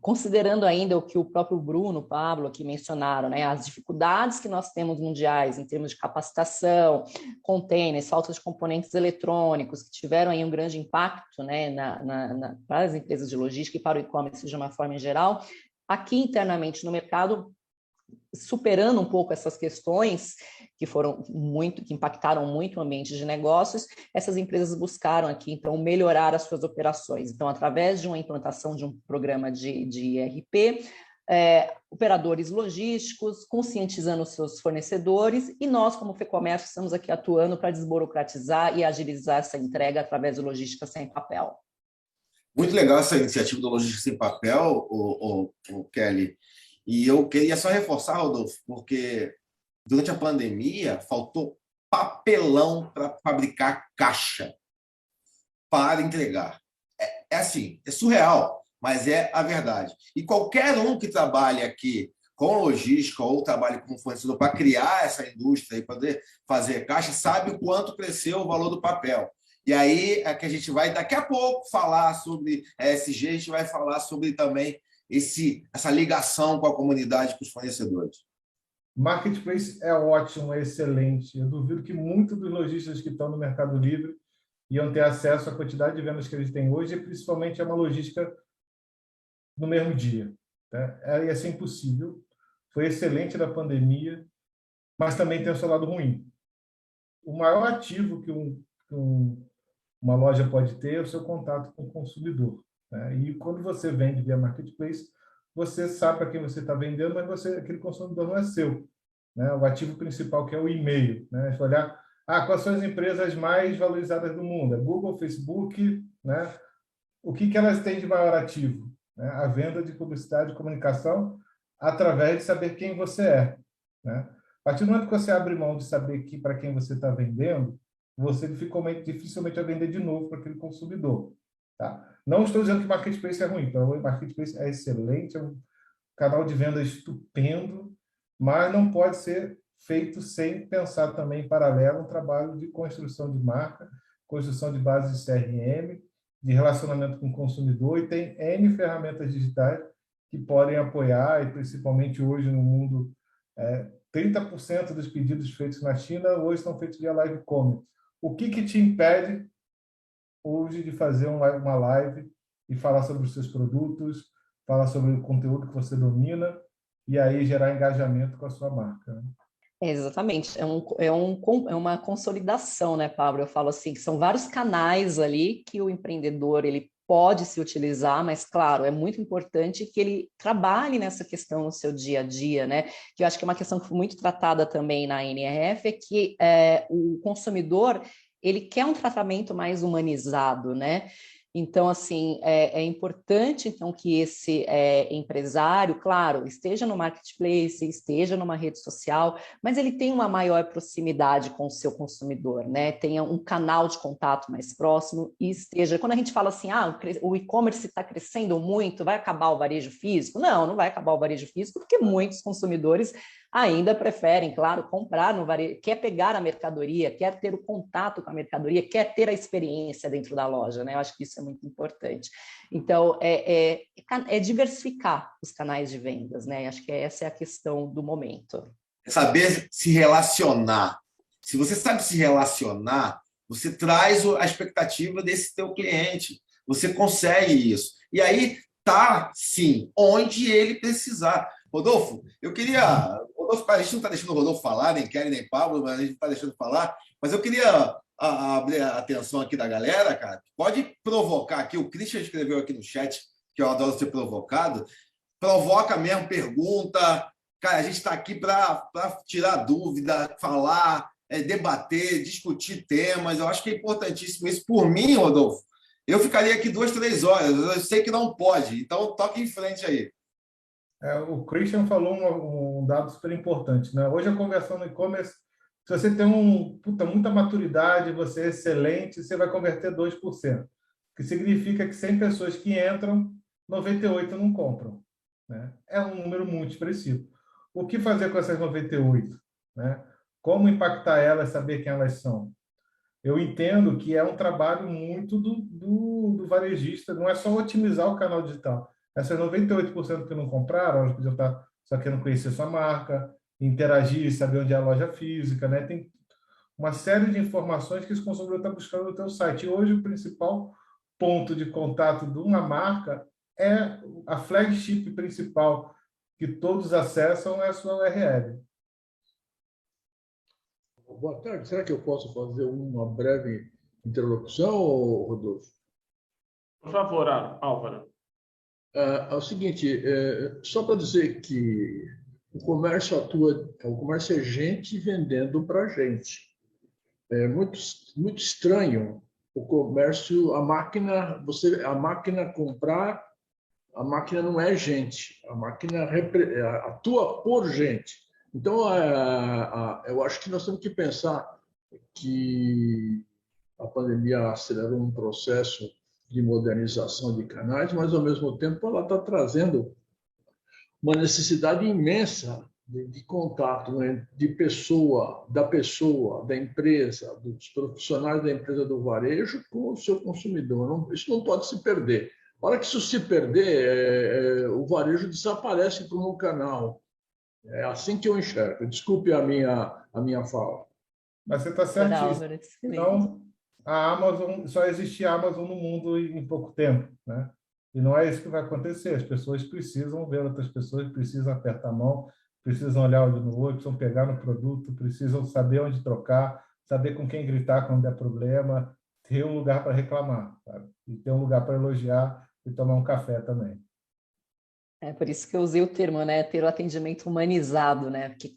considerando ainda o que o próprio Bruno, Pablo aqui mencionaram, né, as dificuldades que nós temos mundiais em termos de capacitação, containers, falta de componentes eletrônicos, que tiveram aí um grande impacto, né, para as empresas de logística e para o e-commerce de uma forma em geral, aqui internamente no mercado, superando um pouco essas questões que impactaram muito o ambiente de negócios, essas empresas buscaram aqui, então, melhorar as suas operações. Então, através de uma implantação de um programa de ERP, operadores logísticos, conscientizando os seus fornecedores, e nós, como FEComércio, estamos aqui atuando para desburocratizar e agilizar essa entrega através do Logística Sem Papel. Muito legal essa iniciativa do Logística Sem Papel, o Kelly. E eu queria só reforçar, Rodolfo, porque durante a pandemia faltou papelão para fabricar caixa para entregar. Assim, é surreal, mas é a verdade. E qualquer um que trabalhe aqui com logística ou trabalhe como fornecedor para criar essa indústria e poder fazer caixa, sabe o quanto cresceu o valor do papel. E aí é que a gente vai, daqui a pouco, falar sobre ESG, a gente vai falar sobre também essa ligação com a comunidade, com os fornecedores. Marketplace é ótimo, é excelente. Eu duvido que muitos dos lojistas que estão no Mercado Livre iam ter acesso à quantidade de vendas que eles têm hoje, e principalmente a uma logística no mesmo dia. Ia ser impossível. Foi excelente na pandemia, mas também tem o seu lado ruim. O maior ativo que uma loja pode ter é o seu contato com o consumidor. E quando você vende via Marketplace, você sabe para quem você está vendendo, mas aquele consumidor não é seu. O ativo principal, que é o e-mail. Você olhar, quais são as empresas mais valorizadas do mundo? Google, Facebook, o que elas têm de maior ativo? A venda de publicidade e comunicação através de saber quem você é. A partir do momento que você abre mão de saber para quem você está vendendo, você dificilmente vai vender de novo para aquele consumidor. Não estou dizendo que Marketplace é ruim, o Marketplace é excelente, é um canal de venda estupendo, mas não pode ser feito sem pensar também em paralelo um trabalho de construção de marca, construção de base de CRM, de relacionamento com o consumidor, e tem N ferramentas digitais que podem apoiar, e principalmente hoje no mundo, 30% dos pedidos feitos na China hoje são feitos via live commerce. O que te impede hoje de fazer uma live e falar sobre os seus produtos, falar sobre o conteúdo que você domina e aí gerar engajamento com a sua marca? Exatamente, é uma consolidação, né, Pablo? Eu falo assim, que são vários canais ali que o empreendedor ele pode se utilizar, mas, claro, é muito importante que ele trabalhe nessa questão no seu dia a dia, né? Que eu acho que é uma questão que foi muito tratada também na NRF, é que o consumidor ele quer um tratamento mais humanizado, né? Então, assim, é importante então, que esse empresário, claro, esteja no marketplace, esteja numa rede social, mas ele tenha uma maior proximidade com o seu consumidor, né? Tenha um canal de contato mais próximo e esteja... Quando a gente fala assim, o e-commerce está crescendo muito, vai acabar o varejo físico? Não vai acabar o varejo físico, porque muitos consumidores ainda preferem, claro, comprar no varejo, quer pegar a mercadoria, quer ter o contato com a mercadoria, quer ter a experiência dentro da loja, né? Eu acho que isso é muito importante. Então, é diversificar os canais de vendas, né? Acho que essa é a questão do momento. É saber se relacionar. Se você sabe se relacionar, você traz a expectativa desse teu cliente. Você consegue isso. E aí tá, sim, onde ele precisar. Rodolfo, eu queria... a gente não está deixando o Rodolfo falar, nem Kelly, nem Pablo, mas a gente está deixando falar. Mas eu queria abrir a atenção aqui da galera, cara. Pode provocar aqui, o Christian escreveu aqui no chat, que eu adoro ser provocado. Provoca mesmo, pergunta. Cara, a gente está aqui para tirar dúvida, falar, debater, discutir temas. Eu acho que é importantíssimo isso. Por mim, Rodolfo, eu ficaria aqui 2, 3 horas. Eu sei que não pode, então toque em frente aí. O Christian falou um dado super importante, né? Hoje a conversão no e-commerce Se você tem muita maturidade, você é excelente, você vai converter 2%. Que significa que 100 pessoas que entram, 98 não compram, né? É um número muito expressivo. O que fazer com essas 98, né? Como impactar elas, saber quem elas são? Eu entendo que é um trabalho muito do varejista, não é só otimizar o canal digital. Essas 98% que não compraram, elas podiam estar só querendo conhecer sua marca, interagir, saber onde é a loja física, né? Tem uma série de informações que esse consumidor está buscando no teu site. E hoje o principal ponto de contato de uma marca é a flagship principal que todos acessam, é a sua URL. Boa tarde. Será que eu posso fazer uma breve interlocução, Rodolfo? Por favor, Álvaro. É o seguinte, só para dizer que o comércio é gente vendendo para gente. É muito estranho o comércio, a máquina comprar, a máquina não é gente, a máquina atua por gente. Então, eu acho que nós temos que pensar que a pandemia acelerou um processo de modernização de canais, mas, ao mesmo tempo, ela está trazendo uma necessidade imensa de contato, né? Da empresa, dos profissionais da empresa do varejo com o seu consumidor. Isso não pode se perder. A hora que isso se perder, o varejo desaparece como um canal. É assim que eu enxergo. Desculpe a minha fala. Mas você está certíssimo. Então, a Amazon, só existe a Amazon no mundo em pouco tempo, né? E não é isso que vai acontecer. As pessoas precisam ver outras pessoas, precisam apertar a mão, precisam olhar olho no olho, precisam pegar no produto, precisam saber onde trocar, saber com quem gritar quando der problema, ter um lugar para reclamar, sabe? E ter um lugar para elogiar e tomar um café também. É por isso que eu usei o termo, né? Ter o atendimento humanizado, né? Porque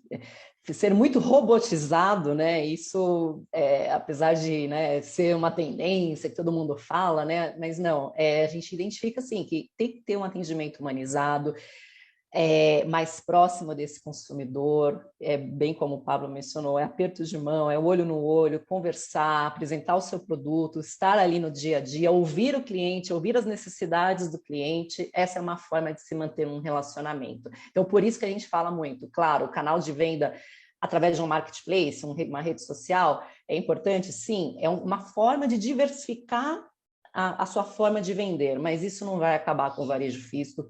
ser muito robotizado, né? Isso, apesar de, né, ser uma tendência que todo mundo fala, né? Mas não, a gente identifica assim que tem que ter um atendimento humanizado, mais próximo desse consumidor, bem como o Pablo mencionou, é aperto de mão, é olho no olho, conversar, apresentar o seu produto, estar ali no dia a dia, ouvir o cliente, ouvir as necessidades do cliente. Essa é uma forma de se manter um relacionamento. Então, por isso que a gente fala muito, claro, o canal de venda através de um marketplace, uma rede social, é importante, sim, é uma forma de diversificar a sua forma de vender, mas isso não vai acabar com o varejo físico,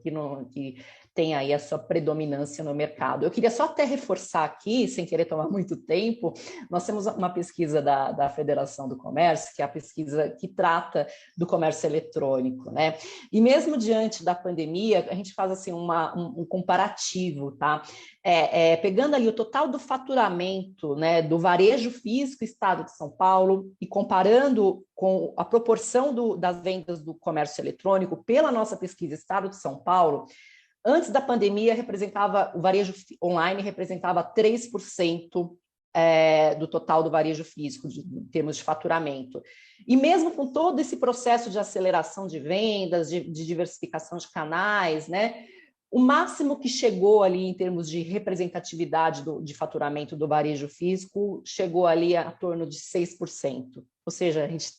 que tem aí a sua predominância no mercado. Eu queria só até reforçar aqui, sem querer tomar muito tempo, nós temos uma pesquisa da Federação do Comércio, que é a pesquisa que trata do comércio eletrônico, né? E mesmo diante da pandemia, a gente faz assim um comparativo, tá? Pegando ali o total do faturamento, né, do varejo físico Estado de São Paulo e comparando com a proporção das vendas do comércio eletrônico pela nossa pesquisa Estado de São Paulo, antes da pandemia, o varejo online representava 3% do total do varejo físico, em termos de faturamento. E mesmo com todo esse processo de aceleração de vendas, de diversificação de canais, né, o máximo que chegou ali em termos de representatividade de faturamento do varejo físico chegou ali a torno de 6%. Ou seja, a gente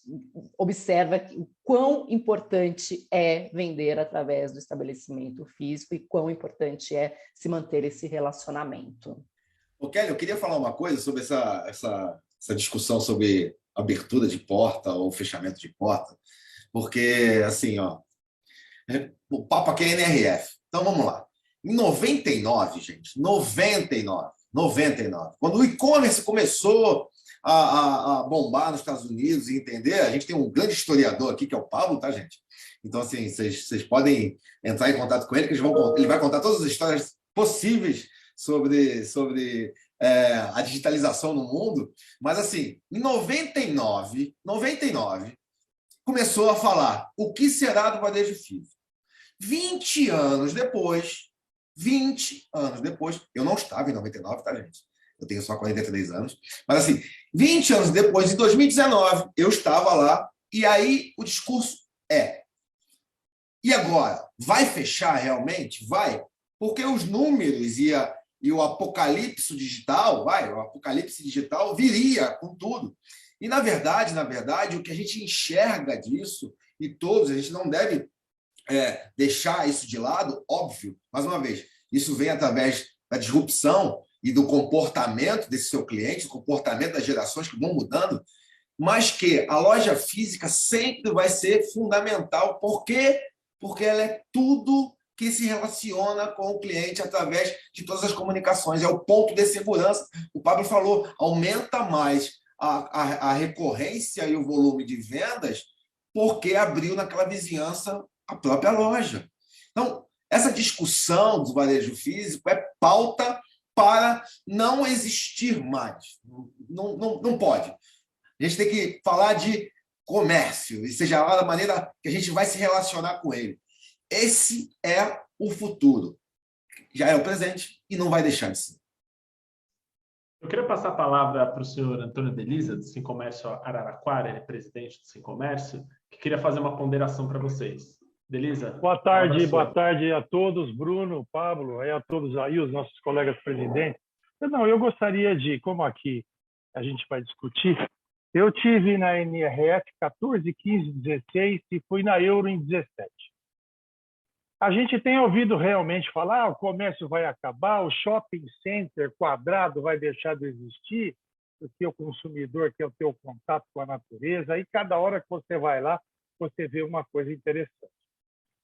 observa o quão importante é vender através do estabelecimento físico e quão importante é se manter esse relacionamento. Kelly, eu queria falar uma coisa sobre essa discussão sobre abertura de porta ou fechamento de porta, porque, assim, o papo aqui é NRF. Então, vamos lá. Em 99, gente, 99, quando o e-commerce começou a bombar nos Estados Unidos e entender, a gente tem um grande historiador aqui, que é o Pablo, tá, gente? Então, assim, vocês podem entrar em contato com ele, que ele vai contar todas as histórias possíveis sobre a digitalização no mundo. Mas, assim, em 99, começou a falar o que será do varejo físico. 20 anos depois, eu não estava em 99, tá, gente? Eu tenho só 43 anos. Mas, assim, 20 anos depois, em 2019, eu estava lá, e aí o discurso e agora? Vai fechar realmente? Vai? Porque os números e e o apocalipse digital, o apocalipse digital viria com tudo. E, na verdade, o que a gente enxerga disso, e todos, a gente não deve deixar isso de lado, óbvio, mais uma vez, isso vem através da disrupção e do comportamento desse seu cliente, do comportamento das gerações que vão mudando, mas que a loja física sempre vai ser fundamental. Por quê? Porque ela é tudo que se relaciona com o cliente através de todas as comunicações. É o ponto de segurança. O Pablo falou, aumenta mais a recorrência e o volume de vendas porque abriu naquela vizinhança a própria loja. Então, essa discussão do varejo físico é pauta para não existir mais. Não pode. A gente tem que falar de comércio, e seja lá da maneira que a gente vai se relacionar com ele. Esse é o futuro. Já é o presente e não vai deixar de ser. Eu queria passar a palavra para o senhor Antônio Delisa, do Sincomércio Araraquara, ele é presidente do Sincomércio, que queria fazer uma ponderação para vocês. Delisa. Boa tarde a todos, Bruno, Pablo, a todos aí, os nossos colegas presidentes. Eu gostaria de, como aqui a gente vai discutir, eu tive na NRF 14, 15, 16 e fui na Euro em 17. A gente tem ouvido realmente falar, o comércio vai acabar, o shopping center quadrado vai deixar de existir, porque o consumidor quer o teu contato com a natureza, e cada hora que você vai lá, você vê uma coisa interessante.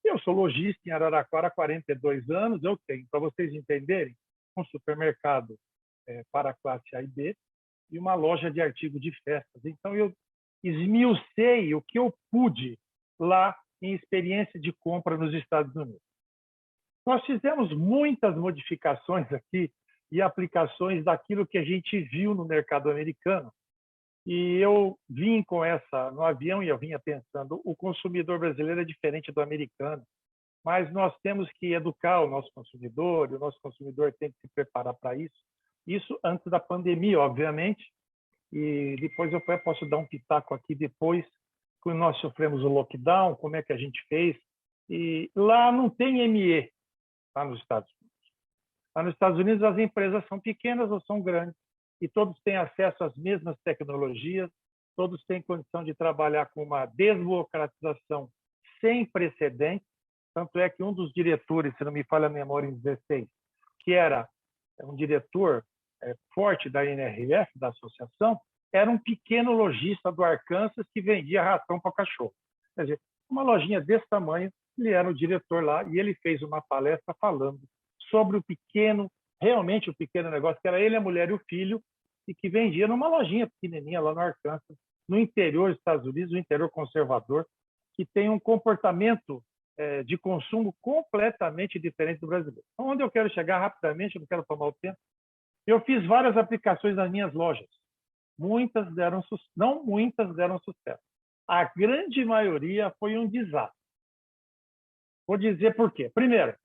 Eu sou lojista em Araraquara há 42 anos, eu tenho, para vocês entenderem, um supermercado para a classe A e B e uma loja de artigos de festas. Então, eu esmiucei o que eu pude lá em experiência de compra nos Estados Unidos. Nós fizemos muitas modificações aqui e aplicações daquilo que a gente viu no mercado americano. E eu vim com essa no avião e eu vinha pensando, o consumidor brasileiro é diferente do americano, mas nós temos que educar o nosso consumidor, e o nosso consumidor tem que se preparar para isso. Isso antes da pandemia, obviamente, e depois eu posso dar um pitaco aqui depois, quando nós sofremos o lockdown, como é que a gente fez. E lá não tem ME, lá nos Estados Unidos. Lá nos Estados Unidos as empresas são pequenas ou são grandes, e todos têm acesso às mesmas tecnologias, todos têm condição de trabalhar com uma desburocratização sem precedentes. Tanto é que um dos diretores, se não me falha a memória, em 16, que era um diretor forte da NRF, da associação, era um pequeno lojista do Arkansas que vendia ração para cachorro. Quer dizer, uma lojinha desse tamanho, ele era o diretor lá e ele fez uma palestra falando sobre o pequeno, realmente o pequeno negócio, que era ele, a mulher e o filho, e que vendia numa lojinha pequenininha lá no Arkansas, no interior dos Estados Unidos, no interior conservador, que tem um comportamento de consumo completamente diferente do brasileiro. Então, onde eu quero chegar rapidamente, eu não quero tomar o tempo, eu fiz várias aplicações nas minhas lojas. Muitas deram sucesso, não muitas deram sucesso. A grande maioria foi um desastre. Vou dizer por quê. Primeiro,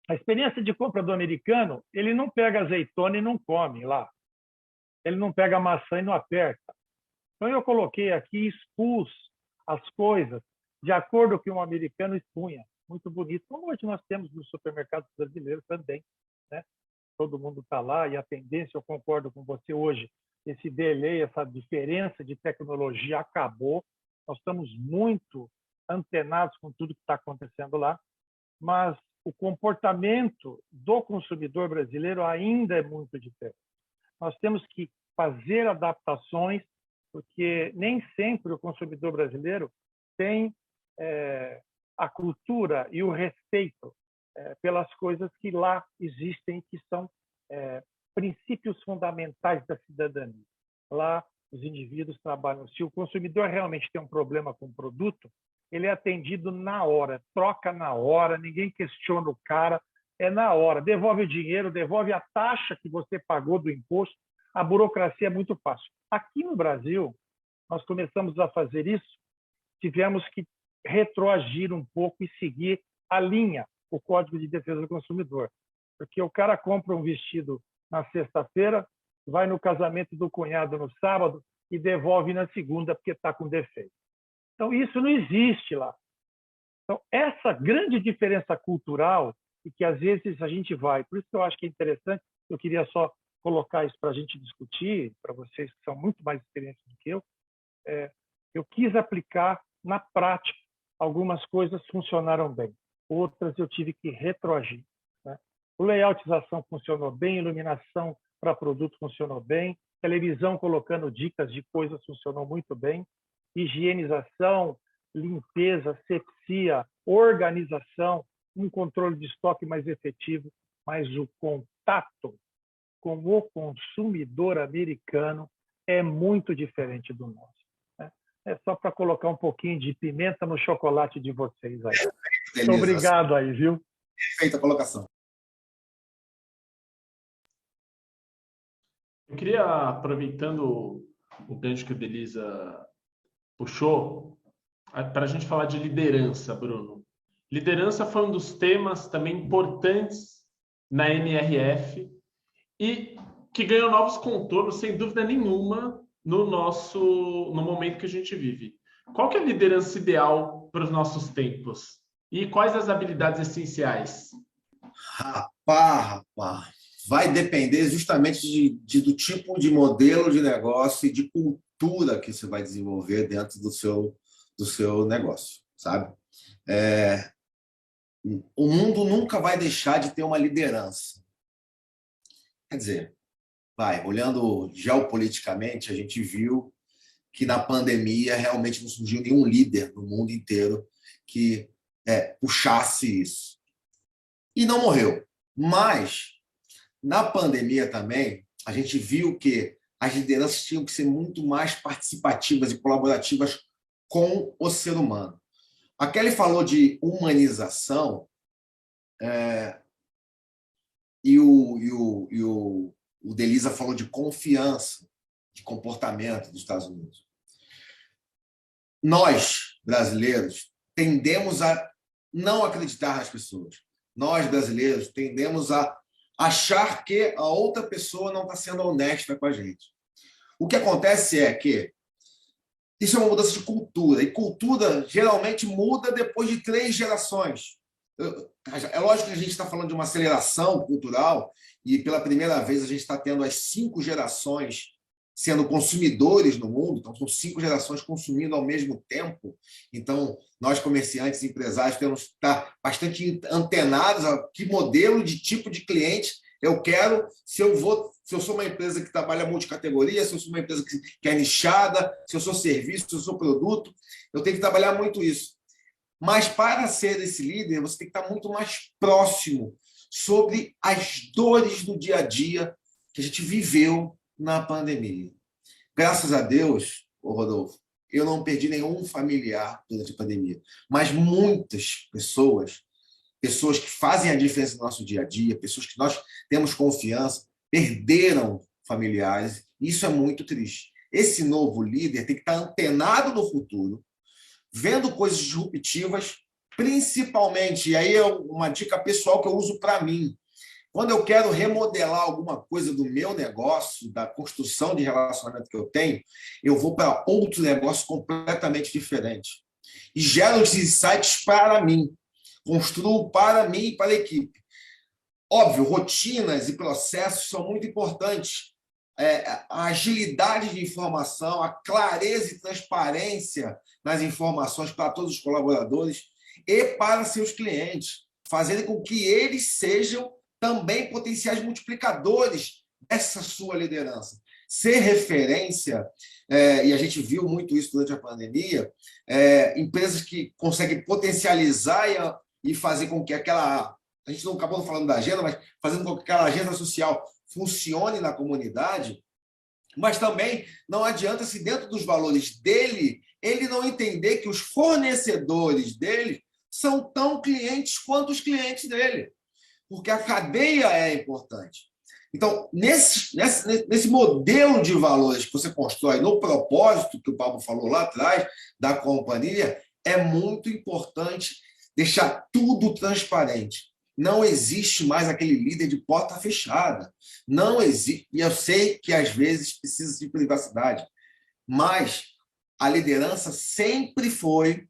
a experiência de compra do americano, ele não pega azeitona e não come lá. Ele não pega maçã e não aperta. Então, eu coloquei aqui, expus as coisas de acordo com o que um americano expunha. Muito bonito. Como hoje nós temos nos supermercados brasileiros também, né? Todo mundo está lá e a tendência, eu concordo com você hoje, esse delay, essa diferença de tecnologia acabou. Nós estamos muito antenados com tudo que está acontecendo lá, mas o comportamento do consumidor brasileiro ainda é muito diferente. Nós temos que fazer adaptações, porque nem sempre o consumidor brasileiro tem a cultura e o respeito pelas coisas que lá existem, que são princípios fundamentais da cidadania. Lá, os indivíduos trabalham. Se o consumidor realmente tem um problema com o produto, ele é atendido na hora, troca na hora, ninguém questiona o cara, é na hora. Devolve o dinheiro, devolve a taxa que você pagou do imposto. A burocracia é muito fácil. Aqui no Brasil, nós começamos a fazer isso, tivemos que retroagir um pouco e seguir a linha, o Código de Defesa do Consumidor. Porque o cara compra um vestido na sexta-feira, vai no casamento do cunhado no sábado e devolve na segunda porque está com defeito. Então, isso não existe lá. Então, essa grande diferença cultural e que às vezes a gente vai. Por isso que eu acho que é interessante, eu queria só colocar isso para a gente discutir, para vocês que são muito mais experientes do que eu quis aplicar na prática. Algumas coisas funcionaram bem, outras eu tive que retroagir, né? O layoutização funcionou bem, iluminação para produto funcionou bem, televisão colocando dicas de coisas funcionou muito bem, higienização, limpeza, asepsia, organização, um controle de estoque mais efetivo, mas o contato com o consumidor americano é muito diferente do nosso, né? É só para colocar um pouquinho de pimenta no chocolate de vocês aí. Muito obrigado aí, viu? Perfeita colocação. Eu queria, aproveitando o gancho que o Delisa puxou, para a gente falar de liderança, Bruno. Liderança foi um dos temas também importantes na NRF e que ganhou novos contornos, sem dúvida nenhuma, no momento que a gente vive. Qual que é a liderança ideal para os nossos tempos? E quais as habilidades essenciais? Rapaz, vai depender justamente do tipo de modelo de negócio e de cultura que você vai desenvolver dentro do seu negócio, sabe? O mundo nunca vai deixar de ter uma liderança. Quer dizer, olhando geopoliticamente, a gente viu que na pandemia realmente não surgiu nenhum líder no mundo inteiro que puxasse isso. E não morreu. Mas, na pandemia também, a gente viu que as lideranças tinham que ser muito mais participativas e colaborativas com o ser humano. A Kelly falou de humanização e o Delisa falou de confiança, de comportamento dos Estados Unidos. Nós, brasileiros, tendemos a não acreditar nas pessoas. Nós, brasileiros, tendemos a achar que a outra pessoa não está sendo honesta com a gente. O que acontece é que isso é uma mudança de cultura, e cultura geralmente muda depois de 3 gerações. É lógico que a gente está falando de uma aceleração cultural, e pela primeira vez a gente está tendo as 5 gerações sendo consumidores no mundo, então são 5 gerações consumindo ao mesmo tempo. Então, nós, comerciantes e empresários, temos que estar bastante antenados a que modelo de tipo de cliente eu quero, se eu sou uma empresa que trabalha multicategoria, se eu sou uma empresa que é nichada, se eu sou serviço, se eu sou produto, eu tenho que trabalhar muito isso. Mas para ser esse líder, você tem que estar muito mais próximo sobre as dores do dia a dia que a gente viveu na pandemia. Graças a Deus, Rodolfo, eu não perdi nenhum familiar durante a pandemia, mas muitas pessoas que fazem a diferença no nosso dia a dia, pessoas que nós temos confiança, perderam familiares. Isso é muito triste. Esse novo líder tem que estar antenado no futuro, vendo coisas disruptivas, principalmente, e aí é uma dica pessoal que eu uso para mim. Quando eu quero remodelar alguma coisa do meu negócio, da construção de relacionamento que eu tenho, eu vou para outro negócio completamente diferente. E gero esses insights para mim. Construo para mim e para a equipe. Óbvio, rotinas e processos são muito importantes. A agilidade de informação, a clareza e transparência nas informações para todos os colaboradores e para seus clientes, fazendo com que eles sejam também potenciais multiplicadores dessa sua liderança. Ser referência, e a gente viu muito isso durante a pandemia, empresas que conseguem potencializar e fazer com que aquela... A gente não acabou falando da agenda, mas fazendo com que aquela agenda social funcione na comunidade, mas também não adianta se dentro dos valores dele, ele não entender que os fornecedores dele são tão clientes quanto os clientes dele, porque a cadeia é importante. Então, nesse modelo de valores que você constrói no propósito que o Pablo falou lá atrás da companhia, é muito importante deixar tudo transparente. Não existe mais aquele líder de porta fechada. Não existe. E eu sei que, às vezes, precisa de privacidade. Mas a liderança sempre foi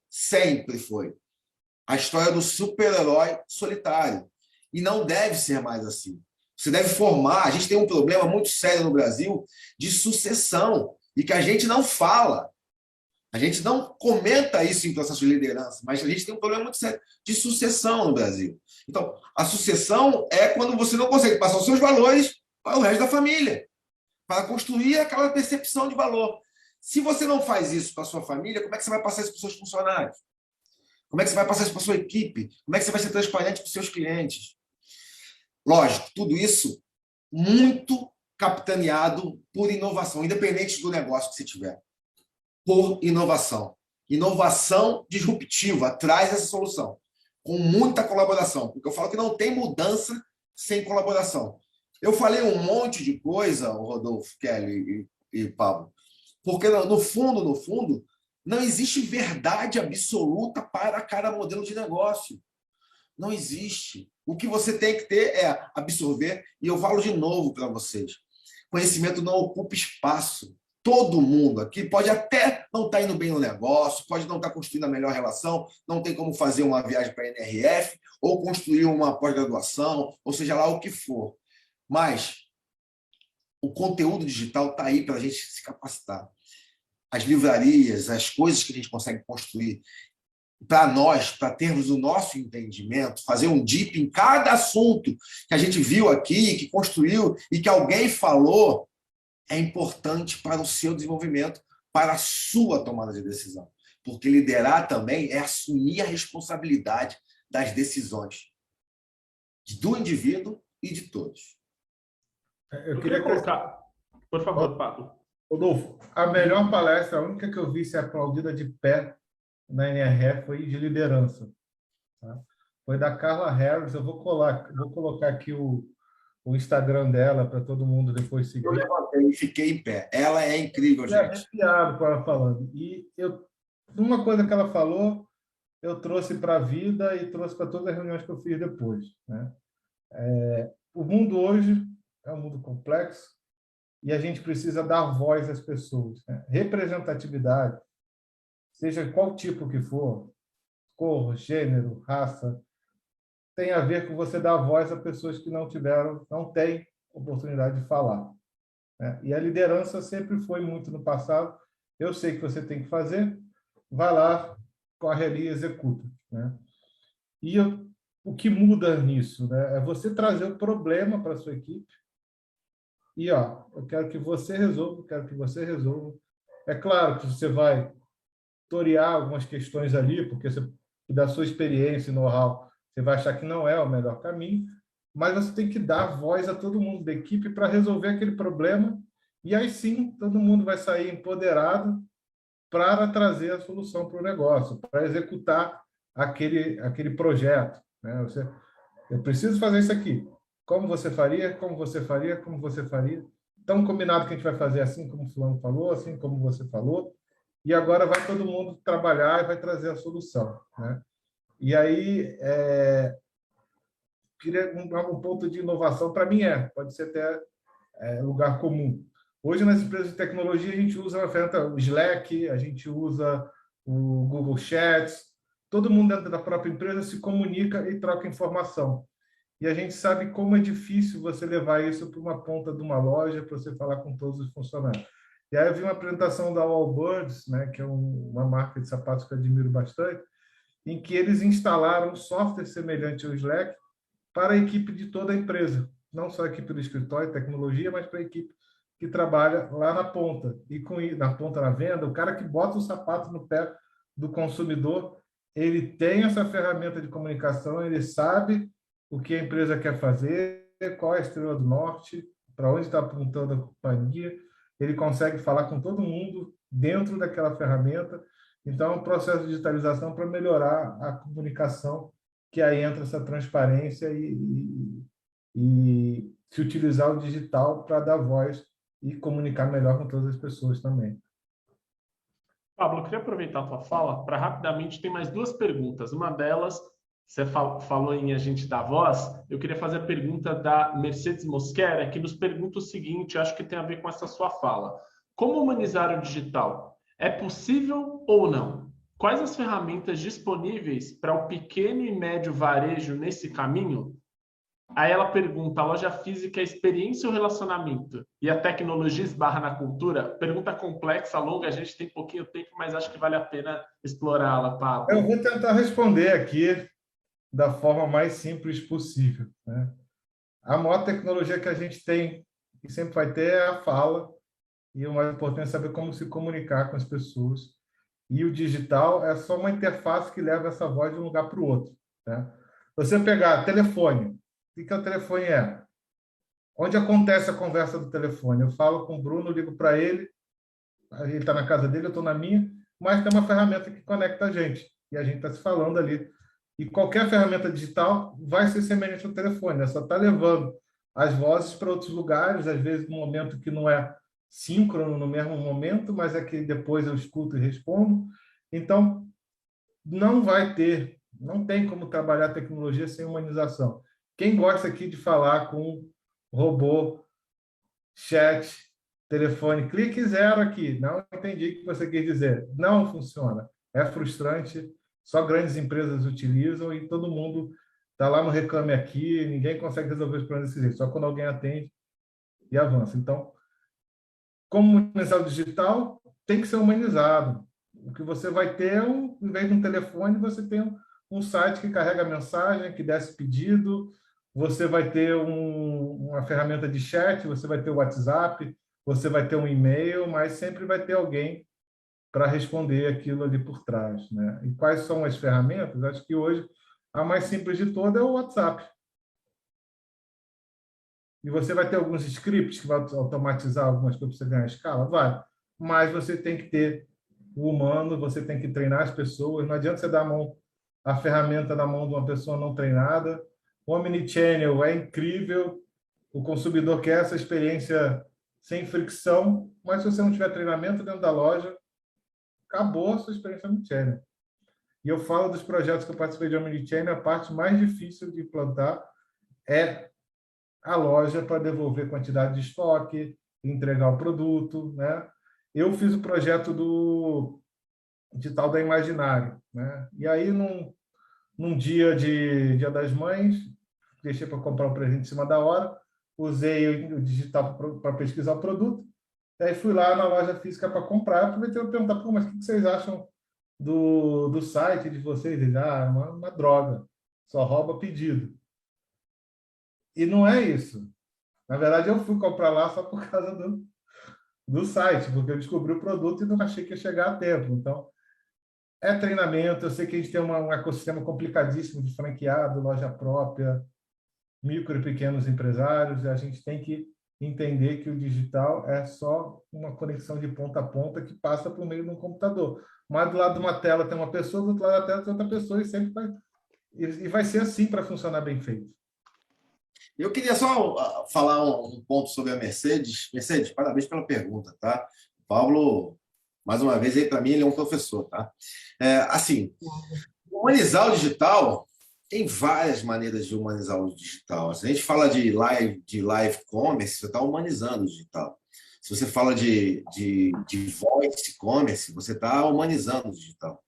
a história do super-herói solitário. E não deve ser mais assim. Você deve formar. A gente tem um problema muito sério no Brasil de sucessão e que a gente não fala. A gente não comenta isso em processo de liderança, mas a gente tem um problema muito sério de sucessão no Brasil. Então, a sucessão é quando você não consegue passar os seus valores para o resto da família, para construir aquela percepção de valor. Se você não faz isso para a sua família, como é que você vai passar isso para os seus funcionários? Como é que você vai passar isso para a sua equipe? Como é que você vai ser transparente para os seus clientes? Lógico, tudo isso muito capitaneado por inovação, independente do negócio que você tiver. Por inovação. Inovação disruptiva traz essa solução, com muita colaboração, porque eu falo que não tem mudança sem colaboração. Eu falei um monte de coisa, Rodolfo, Kelly e Pablo, porque no fundo, não existe verdade absoluta para cada modelo de negócio. Não existe. O que você tem que ter é absorver, e eu falo de novo para vocês, conhecimento não ocupa espaço. Todo mundo aqui pode até não estar indo bem no negócio, pode não estar construindo a melhor relação, não tem como fazer uma viagem para a NRF, ou construir uma pós-graduação, ou seja lá o que for. Mas o conteúdo digital está aí para a gente se capacitar. As livrarias, as coisas que a gente consegue construir, para nós, para termos o nosso entendimento, fazer um deep em cada assunto que a gente viu aqui, que construiu e que alguém falou, é importante para o seu desenvolvimento, para a sua tomada de decisão. Porque liderar também é assumir a responsabilidade das decisões do indivíduo e de todos. Eu queria colocar... Por favor, Pablo. Rodolfo, a melhor palestra, a única que eu vi ser aplaudida de pé na NRF foi de liderança. Tá? Foi da Carla Harris. Eu vou colocar aqui o Instagram dela para todo mundo depois seguir. Eu levantei e fiquei em pé. Ela é incrível, gente. Arrepiado com ela falando. E uma coisa que ela falou, eu trouxe para a vida e trouxe para todas as reuniões que eu fiz depois. Né? O mundo hoje é um mundo complexo e a gente precisa dar voz às pessoas. Né? Representatividade, seja qual tipo que for, cor, gênero, raça, tem a ver com você dar voz a pessoas que não têm oportunidade de falar. Né? E a liderança sempre foi muito no passado. Eu sei que você tem que fazer, vai lá, corre ali e executa. Né? E o que muda nisso, né? É você trazer o problema para a sua equipe e, eu quero que você resolva, quero que você resolva. É claro que você vai torear algumas questões ali, porque da sua experiência e know-how, você vai achar que não é o melhor caminho, mas você tem que dar voz a todo mundo da equipe para resolver aquele problema, e aí sim todo mundo vai sair empoderado para trazer a solução para o negócio, para executar aquele projeto. Né? Eu preciso fazer isso aqui. Como você faria? Como você faria? Como você faria? Então, combinado que a gente vai fazer assim como o fulano falou, assim como você falou, e agora vai todo mundo trabalhar e vai trazer a solução. Né? E aí, um ponto de inovação, para mim, pode ser até lugar comum. Hoje, nas empresas de tecnologia, a gente usa a ferramenta, o Slack, a gente usa o Google Chats, todo mundo dentro da própria empresa se comunica e troca informação. E a gente sabe como é difícil você levar isso para uma ponta de uma loja para você falar com todos os funcionários. E aí eu vi uma apresentação da Allbirds, né, que é uma marca de sapatos que eu admiro bastante, em que eles instalaram um software semelhante ao Slack para a equipe de toda a empresa. Não só a equipe do escritório de tecnologia, mas para a equipe que trabalha lá na ponta. E na ponta, na venda, o cara que bota o sapato no pé do consumidor, ele tem essa ferramenta de comunicação, ele sabe o que a empresa quer fazer, qual é a estrela do norte, para onde está apontando a companhia, ele consegue falar com todo mundo dentro daquela ferramenta. Então, é um processo de digitalização para melhorar a comunicação, que aí entra essa transparência e se utilizar o digital para dar voz e comunicar melhor com todas as pessoas também. Pablo, eu queria aproveitar a tua fala para rapidamente, tem mais duas perguntas. Uma delas, você falou em a gente dar voz, eu queria fazer a pergunta da Mercedes Mosquera, que nos pergunta o seguinte, acho que tem a ver com essa sua fala. Como humanizar o digital? É possível ou não? Quais as ferramentas disponíveis para o pequeno e médio varejo nesse caminho? Aí ela pergunta, a loja física é experiência ou relacionamento? E a tecnologia esbarra na cultura? Pergunta complexa, longa, a gente tem pouquinho tempo, mas acho que vale a pena explorá-la, Pablo. Eu vou tentar responder aqui da forma mais simples possível, né? A maior tecnologia que a gente tem, e sempre vai ter, é a fala, e o mais importante é saber como se comunicar com as pessoas. E o digital é só uma interface que leva essa voz de um lugar para o outro, né? Você pegar telefone, o que o telefone é? Onde acontece a conversa do telefone? Eu falo com o Bruno, ligo para ele está na casa dele, eu estou na minha, mas tem uma ferramenta que conecta a gente, e a gente está se falando ali. E qualquer ferramenta digital vai ser semelhante ao telefone, né? Só está levando as vozes para outros lugares, às vezes num momento que não é síncrono no mesmo momento, mas é que depois eu escuto e respondo. Então, não tem como trabalhar a tecnologia sem humanização. Quem gosta aqui de falar com robô, chat, telefone, clique zero aqui. Não entendi o que você quis dizer. Não funciona. É frustrante. Só grandes empresas utilizam e todo mundo está lá no Reclame Aqui. Ninguém consegue resolver os problemas desse jeito. Só quando alguém atende e avança. Então, como humanizar o digital, tem que ser humanizado. O que você vai ter, em vez de um telefone, você tem um site que carrega mensagem, que desce pedido, você vai ter uma ferramenta de chat, você vai ter o WhatsApp, você vai ter um e-mail, mas sempre vai ter alguém para responder aquilo ali por trás, né? E quais são as ferramentas? Acho que hoje a mais simples de todas é o WhatsApp. E você vai ter alguns scripts que vão automatizar algumas coisas para você ganhar escala? Vai. Mas você tem que ter o humano, você tem que treinar as pessoas. Não adianta você dar a ferramenta na mão de uma pessoa não treinada. O Omnichannel é incrível. O consumidor quer essa experiência sem fricção, mas se você não tiver treinamento dentro da loja, acabou a sua experiência Omnichannel. E eu falo dos projetos que eu participei de Omnichannel, a parte mais difícil de implantar é a loja para devolver quantidade de estoque, entregar o produto, né? Eu fiz o projeto de tal da Imaginário, né? E aí, num dia das Mães, deixei para comprar um presente em cima da hora, usei o digital para pesquisar o produto, aí fui lá na loja física para comprar, aproveitei para perguntar, pô, mas o que vocês acham do site de vocês? Eles, é uma droga, só rouba pedido. E não é isso. Na verdade, eu fui comprar lá só por causa do site, porque eu descobri o produto e não achei que ia chegar a tempo. Então, é treinamento. Eu sei que a gente tem um ecossistema complicadíssimo de franqueado, loja própria, micro e pequenos empresários, e a gente tem que entender que o digital é só uma conexão de ponta a ponta que passa por meio de um computador. Mas do lado de uma tela tem uma pessoa, do outro lado da tela tem outra pessoa, e vai ser assim para funcionar bem feito. Eu queria só falar um ponto sobre a Mercedes. Mercedes, parabéns pela pergunta, tá? O Pablo, mais uma vez, para mim, ele é um professor, tá? Assim, humanizar o digital, tem várias maneiras de humanizar o digital. Se a gente fala de live commerce, você está humanizando o digital. Se você fala de voice commerce, você está humanizando o digital.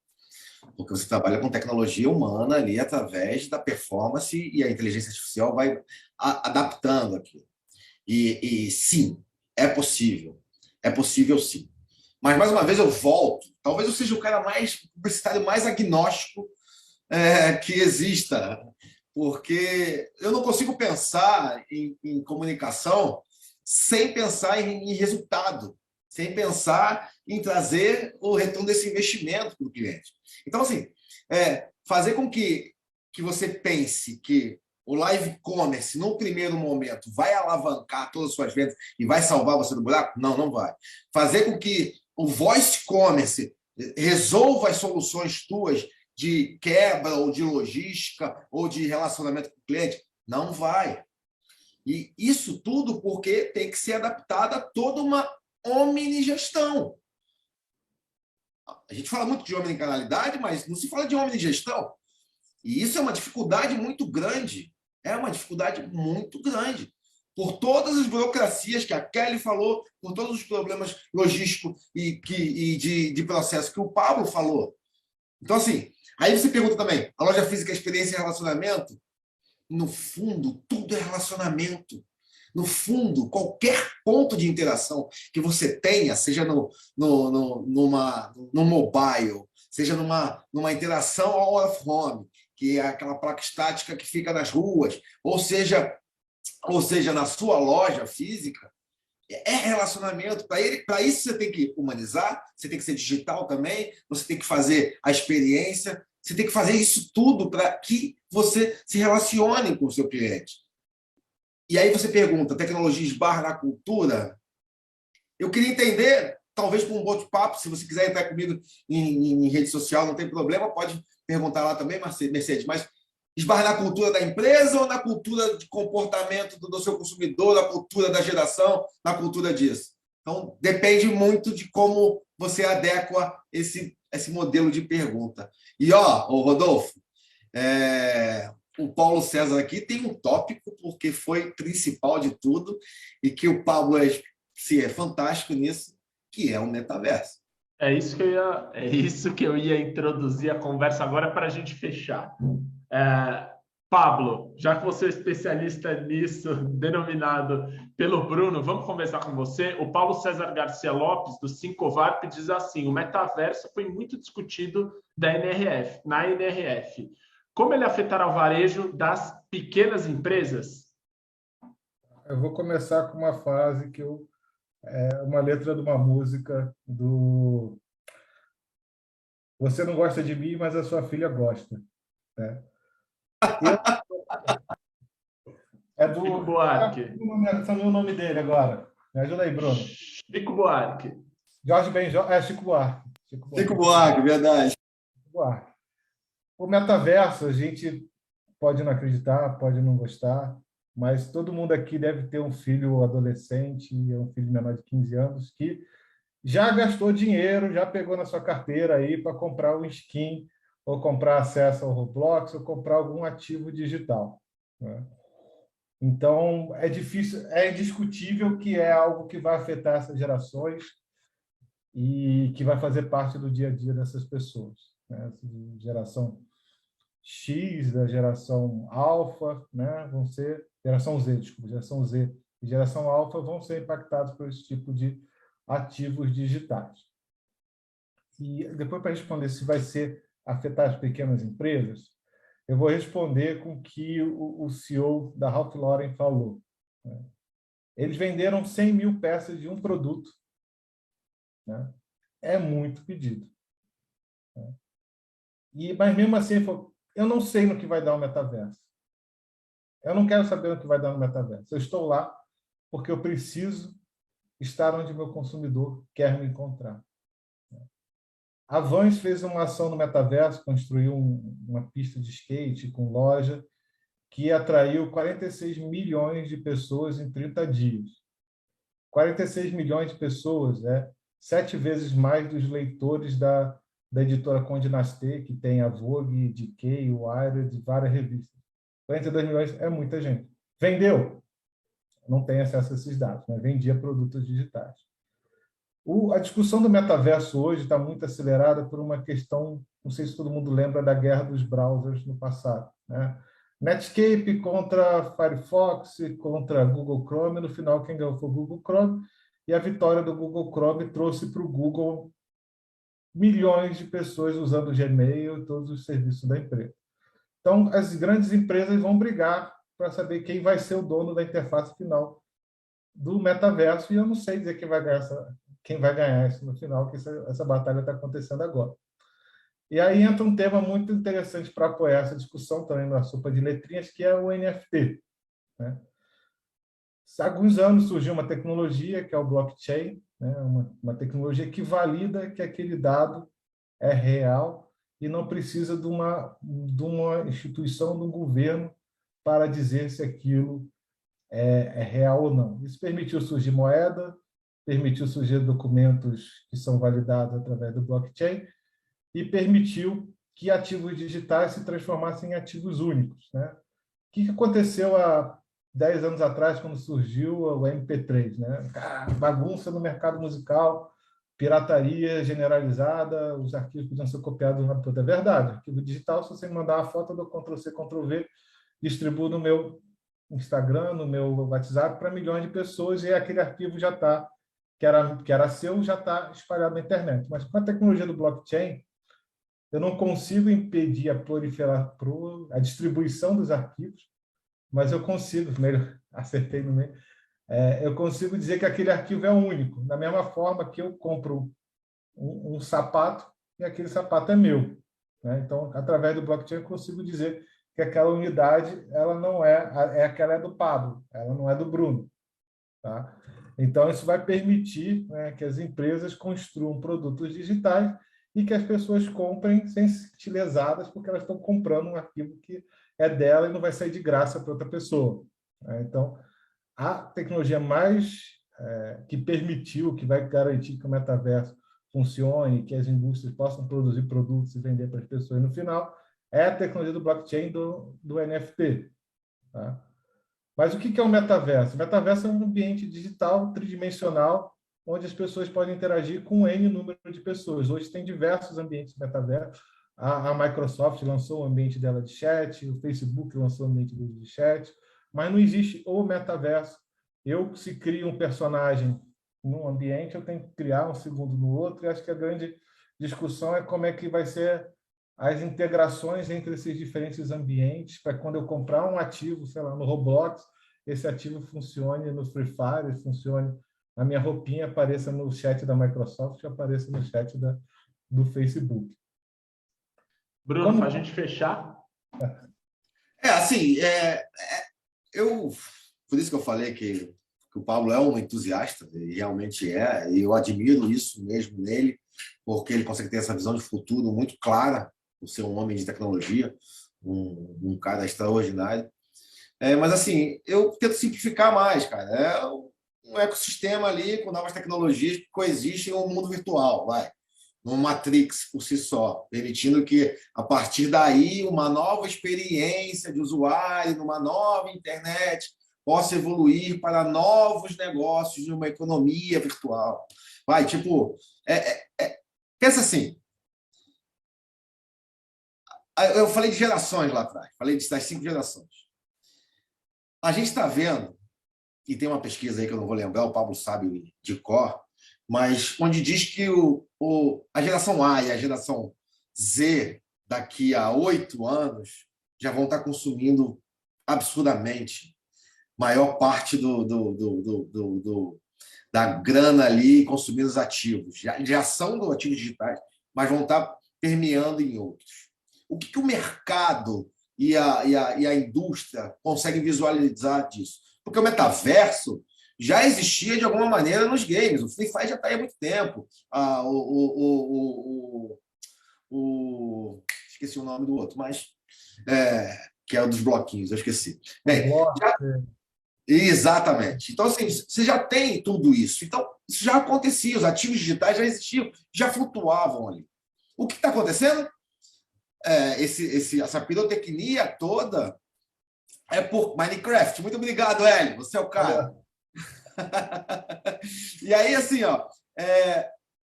Porque você trabalha com tecnologia humana ali através da performance e a inteligência artificial vai adaptando aquilo. E sim, é possível. É possível, sim. Mas, mais uma vez, eu volto. Talvez eu seja o cara mais publicitário, mais agnóstico que exista. Porque eu não consigo pensar em comunicação sem pensar em resultado, sem pensar em trazer o retorno desse investimento para o cliente. Então, assim, fazer com que você pense que o live commerce, no primeiro momento, vai alavancar todas as suas vendas e vai salvar você do buraco? Não, não vai. Fazer com que o voice commerce resolva as soluções tuas de quebra ou de logística ou de relacionamento com o cliente? Não vai. E isso tudo porque tem que ser adaptada a toda uma omnigestão. A gente fala muito de omnicanalidade, mas não se fala de omnigestão. E isso é uma dificuldade muito grande. É uma dificuldade muito grande. Por todas as burocracias que a Kelly falou, por todos os problemas logísticos e de processo que o Pablo falou. Então, assim, aí você pergunta também, a loja física é experiência e relacionamento? no fundo, tudo é relacionamento. No fundo, qualquer ponto de interação que você tenha, seja no mobile, seja numa interação ao out of home, que é aquela placa estática que fica nas ruas, ou seja na sua loja física, é relacionamento. Para isso você tem que humanizar, você tem que ser digital também, você tem que fazer a experiência, você tem que fazer isso tudo para que você se relacione com o seu cliente. E aí você pergunta, tecnologia esbarra na cultura? Eu queria entender, talvez por um bate-papo, se você quiser entrar comigo em rede social, não tem problema, pode perguntar lá também, Mercedes, mas esbarra na cultura da empresa ou na cultura de comportamento do seu consumidor, na cultura da geração, na cultura disso? Então, depende muito de como você adequa esse modelo de pergunta. E, o Rodolfo, o Paulo César aqui tem um tópico, porque foi principal de tudo, e que o Pablo é fantástico nisso, que é o metaverso. É isso que eu ia introduzir a conversa agora para a gente fechar. Pablo, já que você é especialista nisso, denominado pelo Bruno, vamos conversar com você. O Paulo César Garcia Lopes, do Sincovarp, diz assim: o metaverso foi muito discutido na NRF. Como ele afetará o varejo das pequenas empresas? Eu vou começar com uma frase uma letra de uma música do Você não gosta de mim, mas a sua filha gosta, né? É do Chico Buarque. Não o nome dele agora. Me ajuda aí, Bruno. Chico Buarque. Jorge Benjol, Chico Buarque. Chico Buarque, verdade. Chico Buarque. O metaverso, a gente pode não acreditar, pode não gostar, mas todo mundo aqui deve ter um filho adolescente, um filho menor de 15 anos, que já gastou dinheiro, já pegou na sua carteira aí para comprar um skin, ou comprar acesso ao Roblox, ou comprar algum ativo digital, né? Então, é difícil, é indiscutível que é algo que vai afetar essas gerações e que vai fazer parte do dia a dia dessas pessoas, né? Geração X, da geração alfa, né? Geração Z e geração alfa vão ser impactados por esse tipo de ativos digitais. E depois, para responder se vai afetar as pequenas empresas, eu vou responder com o que o CEO da Ralph Lauren falou, né? Eles venderam 100 mil peças de um produto, né? É muito pedido, né? Mas mesmo assim, ele falou: eu não sei no que vai dar o metaverso. Eu não quero saber no que vai dar no metaverso. Eu estou lá porque eu preciso estar onde meu consumidor quer me encontrar. A Vans fez uma ação no metaverso, construiu uma pista de skate com loja, que atraiu 46 milhões de pessoas em 30 dias. 46 milhões de pessoas, 7 vezes mais dos leitores da editora Condé Nast, que tem a Vogue, GK, o Wired, várias revistas. 42 milhões é muita gente. Vendeu? Não tem acesso a esses dados, mas vendia produtos digitais. A discussão do metaverso hoje está muito acelerada por uma questão, não sei se todo mundo lembra da guerra dos browsers no passado, né? Netscape contra Firefox, contra Google Chrome, no final quem ganhou foi o Google Chrome, e a vitória do Google Chrome trouxe para o Google milhões de pessoas usando o Gmail e todos os serviços da empresa. Então, as grandes empresas vão brigar para saber quem vai ser o dono da interface final do metaverso, e eu não sei dizer quem vai ganhar isso no final, que essa batalha está acontecendo agora. E aí entra um tema muito interessante para apoiar essa discussão também na sopa de letrinhas, que é o NFT, né? Há alguns anos surgiu uma tecnologia, que é o blockchain, né? Uma tecnologia que valida que aquele dado é real e não precisa de uma instituição, de um governo, para dizer se aquilo é real ou não. Isso permitiu surgir moeda, permitiu surgir documentos que são validados através do blockchain e permitiu que ativos digitais se transformassem em ativos únicos, né? O que aconteceu há 10 anos atrás, quando surgiu o MP3, né? Bagunça no mercado musical, pirataria generalizada, os arquivos podiam ser copiados na toda. É verdade, arquivo digital, se você mandar a foto do Ctrl+C, Ctrl+V, distribuo no meu Instagram, no meu WhatsApp, para milhões de pessoas, e aquele arquivo já está, que era seu, já está espalhado na internet. Mas com a tecnologia do blockchain, eu não consigo impedir a distribuição dos arquivos, mas eu consigo, acertei no meio, eu consigo dizer que aquele arquivo é único, da mesma forma que eu compro um sapato e aquele sapato é meu, né? Então, através do blockchain, eu consigo dizer que aquela unidade ela não aquela é do Pablo, ela não é do Bruno, tá? Então, isso vai permitir, né, que as empresas construam produtos digitais e que as pessoas comprem sem se sentir lesadas, porque elas estão comprando um arquivo que é dela e não vai sair de graça para outra pessoa, né? Então, a tecnologia que permitiu, que vai garantir que o metaverso funcione, que as indústrias possam produzir produtos e vender para as pessoas no final, é a tecnologia do blockchain do NFT. Tá? Mas o que é o metaverso? O metaverso é um ambiente digital tridimensional onde as pessoas podem interagir com N número de pessoas. Hoje tem diversos ambientes de metaverso. A Microsoft lançou o ambiente dela de chat, o Facebook lançou o ambiente dele de chat, mas não existe o metaverso. Se crio um personagem num ambiente, eu tenho que criar um segundo no outro, e acho que a grande discussão é como é que vai ser as integrações entre esses diferentes ambientes, para quando eu comprar um ativo, sei lá, no Roblox, esse ativo funcione no Free Fire, funcione, a minha roupinha apareça no chat da Microsoft e apareça no chat do Facebook. Bruno, para a gente fechar. Assim, por isso que eu falei que o Pablo é um entusiasta, e realmente e eu admiro isso mesmo nele, porque ele consegue ter essa visão de futuro muito clara, por ser um homem de tecnologia, um cara extraordinário. Mas, assim, eu tento simplificar mais, cara. É um ecossistema ali com novas tecnologias que coexistem no mundo virtual, num Matrix por si só, permitindo que, a partir daí, uma nova experiência de usuário, numa nova internet, possa evoluir para novos negócios de uma economia virtual. Pensa assim, eu falei de gerações lá atrás, falei das 5 gerações. A gente está vendo, e tem uma pesquisa aí que eu não vou lembrar, o Pablo sabe de cor, mas onde diz que a geração A e a geração Z, daqui a 8 anos, já vão estar consumindo absurdamente maior parte da grana ali consumindo os ativos. Já são do ativos digitais, mas vão estar permeando em outros. O que o mercado e a indústria conseguem visualizar disso? Porque o metaverso já existia de alguma maneira nos games. O Free Fire já está aí há muito tempo. Esqueci o nome do outro, mas que é o dos bloquinhos, eu esqueci. Bem, exatamente. Então, assim, você já tem tudo isso. Então, isso já acontecia, os ativos digitais já existiam, já flutuavam ali. O que está acontecendo? Essa pirotecnia toda é por Minecraft. Muito obrigado, Hélio. Você é o cara. E aí, assim,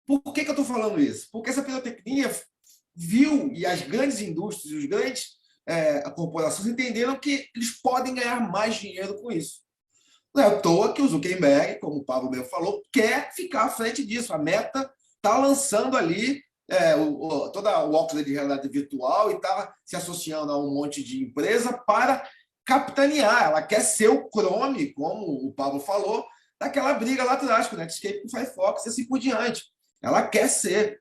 por que eu estou falando isso? Porque essa pirotecnia viu, e as grandes indústrias, os grandes corporações entenderam que eles podem ganhar mais dinheiro com isso. Não é à toa que o Zuckerberg, como o Pablo mesmo falou, quer ficar à frente disso. A Meta está lançando ali toda o óculos de realidade virtual e está se associando a um monte de empresa para capitanear. Ela quer ser o Chrome, como o Pablo falou, daquela briga lá atrás com o Netscape, com o Firefox e assim por diante. Ela quer ser,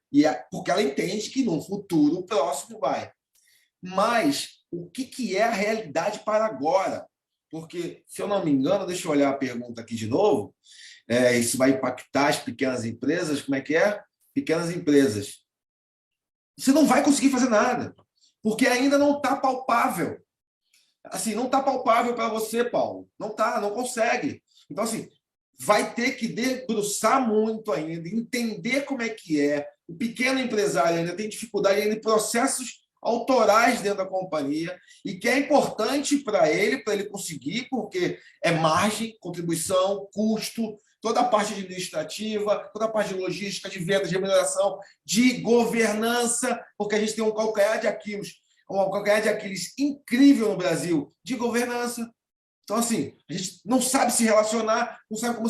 porque ela entende que no futuro próximo vai. Mas o que é a realidade para agora? Porque, se eu não me engano, deixa eu olhar a pergunta aqui de novo, isso vai impactar as pequenas empresas, como é que é? Pequenas empresas. Você não vai conseguir fazer nada, porque ainda não está palpável. Assim, não está palpável para você, Paulo. Não está, não consegue. Então, assim, vai ter que debruçar muito ainda, entender como é que é. O pequeno empresário ainda tem dificuldade ainda em processos autorais dentro da companhia, e que é importante para ele conseguir, porque é margem, contribuição, custo, toda a parte administrativa, toda a parte de logística, de vendas, de remuneração, de governança, porque a gente tem um calcanhar de Aquiles um calcanhar de Aquiles incrível no Brasil de governança. Então, assim, a gente não sabe se relacionar, não sabe como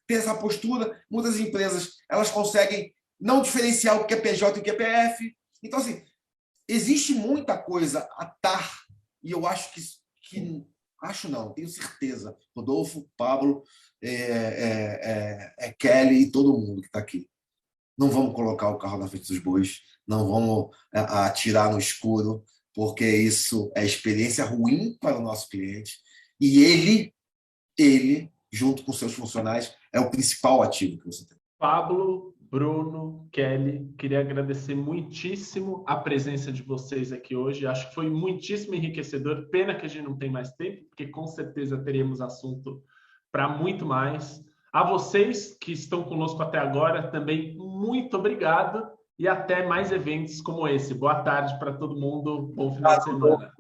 ter essa postura. Muitas empresas, elas conseguem não diferenciar o que é PJ e o que é PF. Então, assim, existe muita coisa a estar, e eu acho acho não, tenho certeza, Rodolfo, Pablo, Kelly e todo mundo que está aqui. Não vamos colocar o carro na frente dos bois, não vamos atirar no escuro, porque isso é experiência ruim para o nosso cliente. E ele, junto com seus funcionários, é o principal ativo que você tem. Pablo, Bruno, Kelly, queria agradecer muitíssimo a presença de vocês aqui hoje. Acho que foi muitíssimo enriquecedor. Pena que a gente não tem mais tempo, porque com certeza teremos assunto para muito mais. A vocês que estão conosco até agora, também muito obrigado e até mais eventos como esse. Boa tarde para todo mundo. Bom final de semana.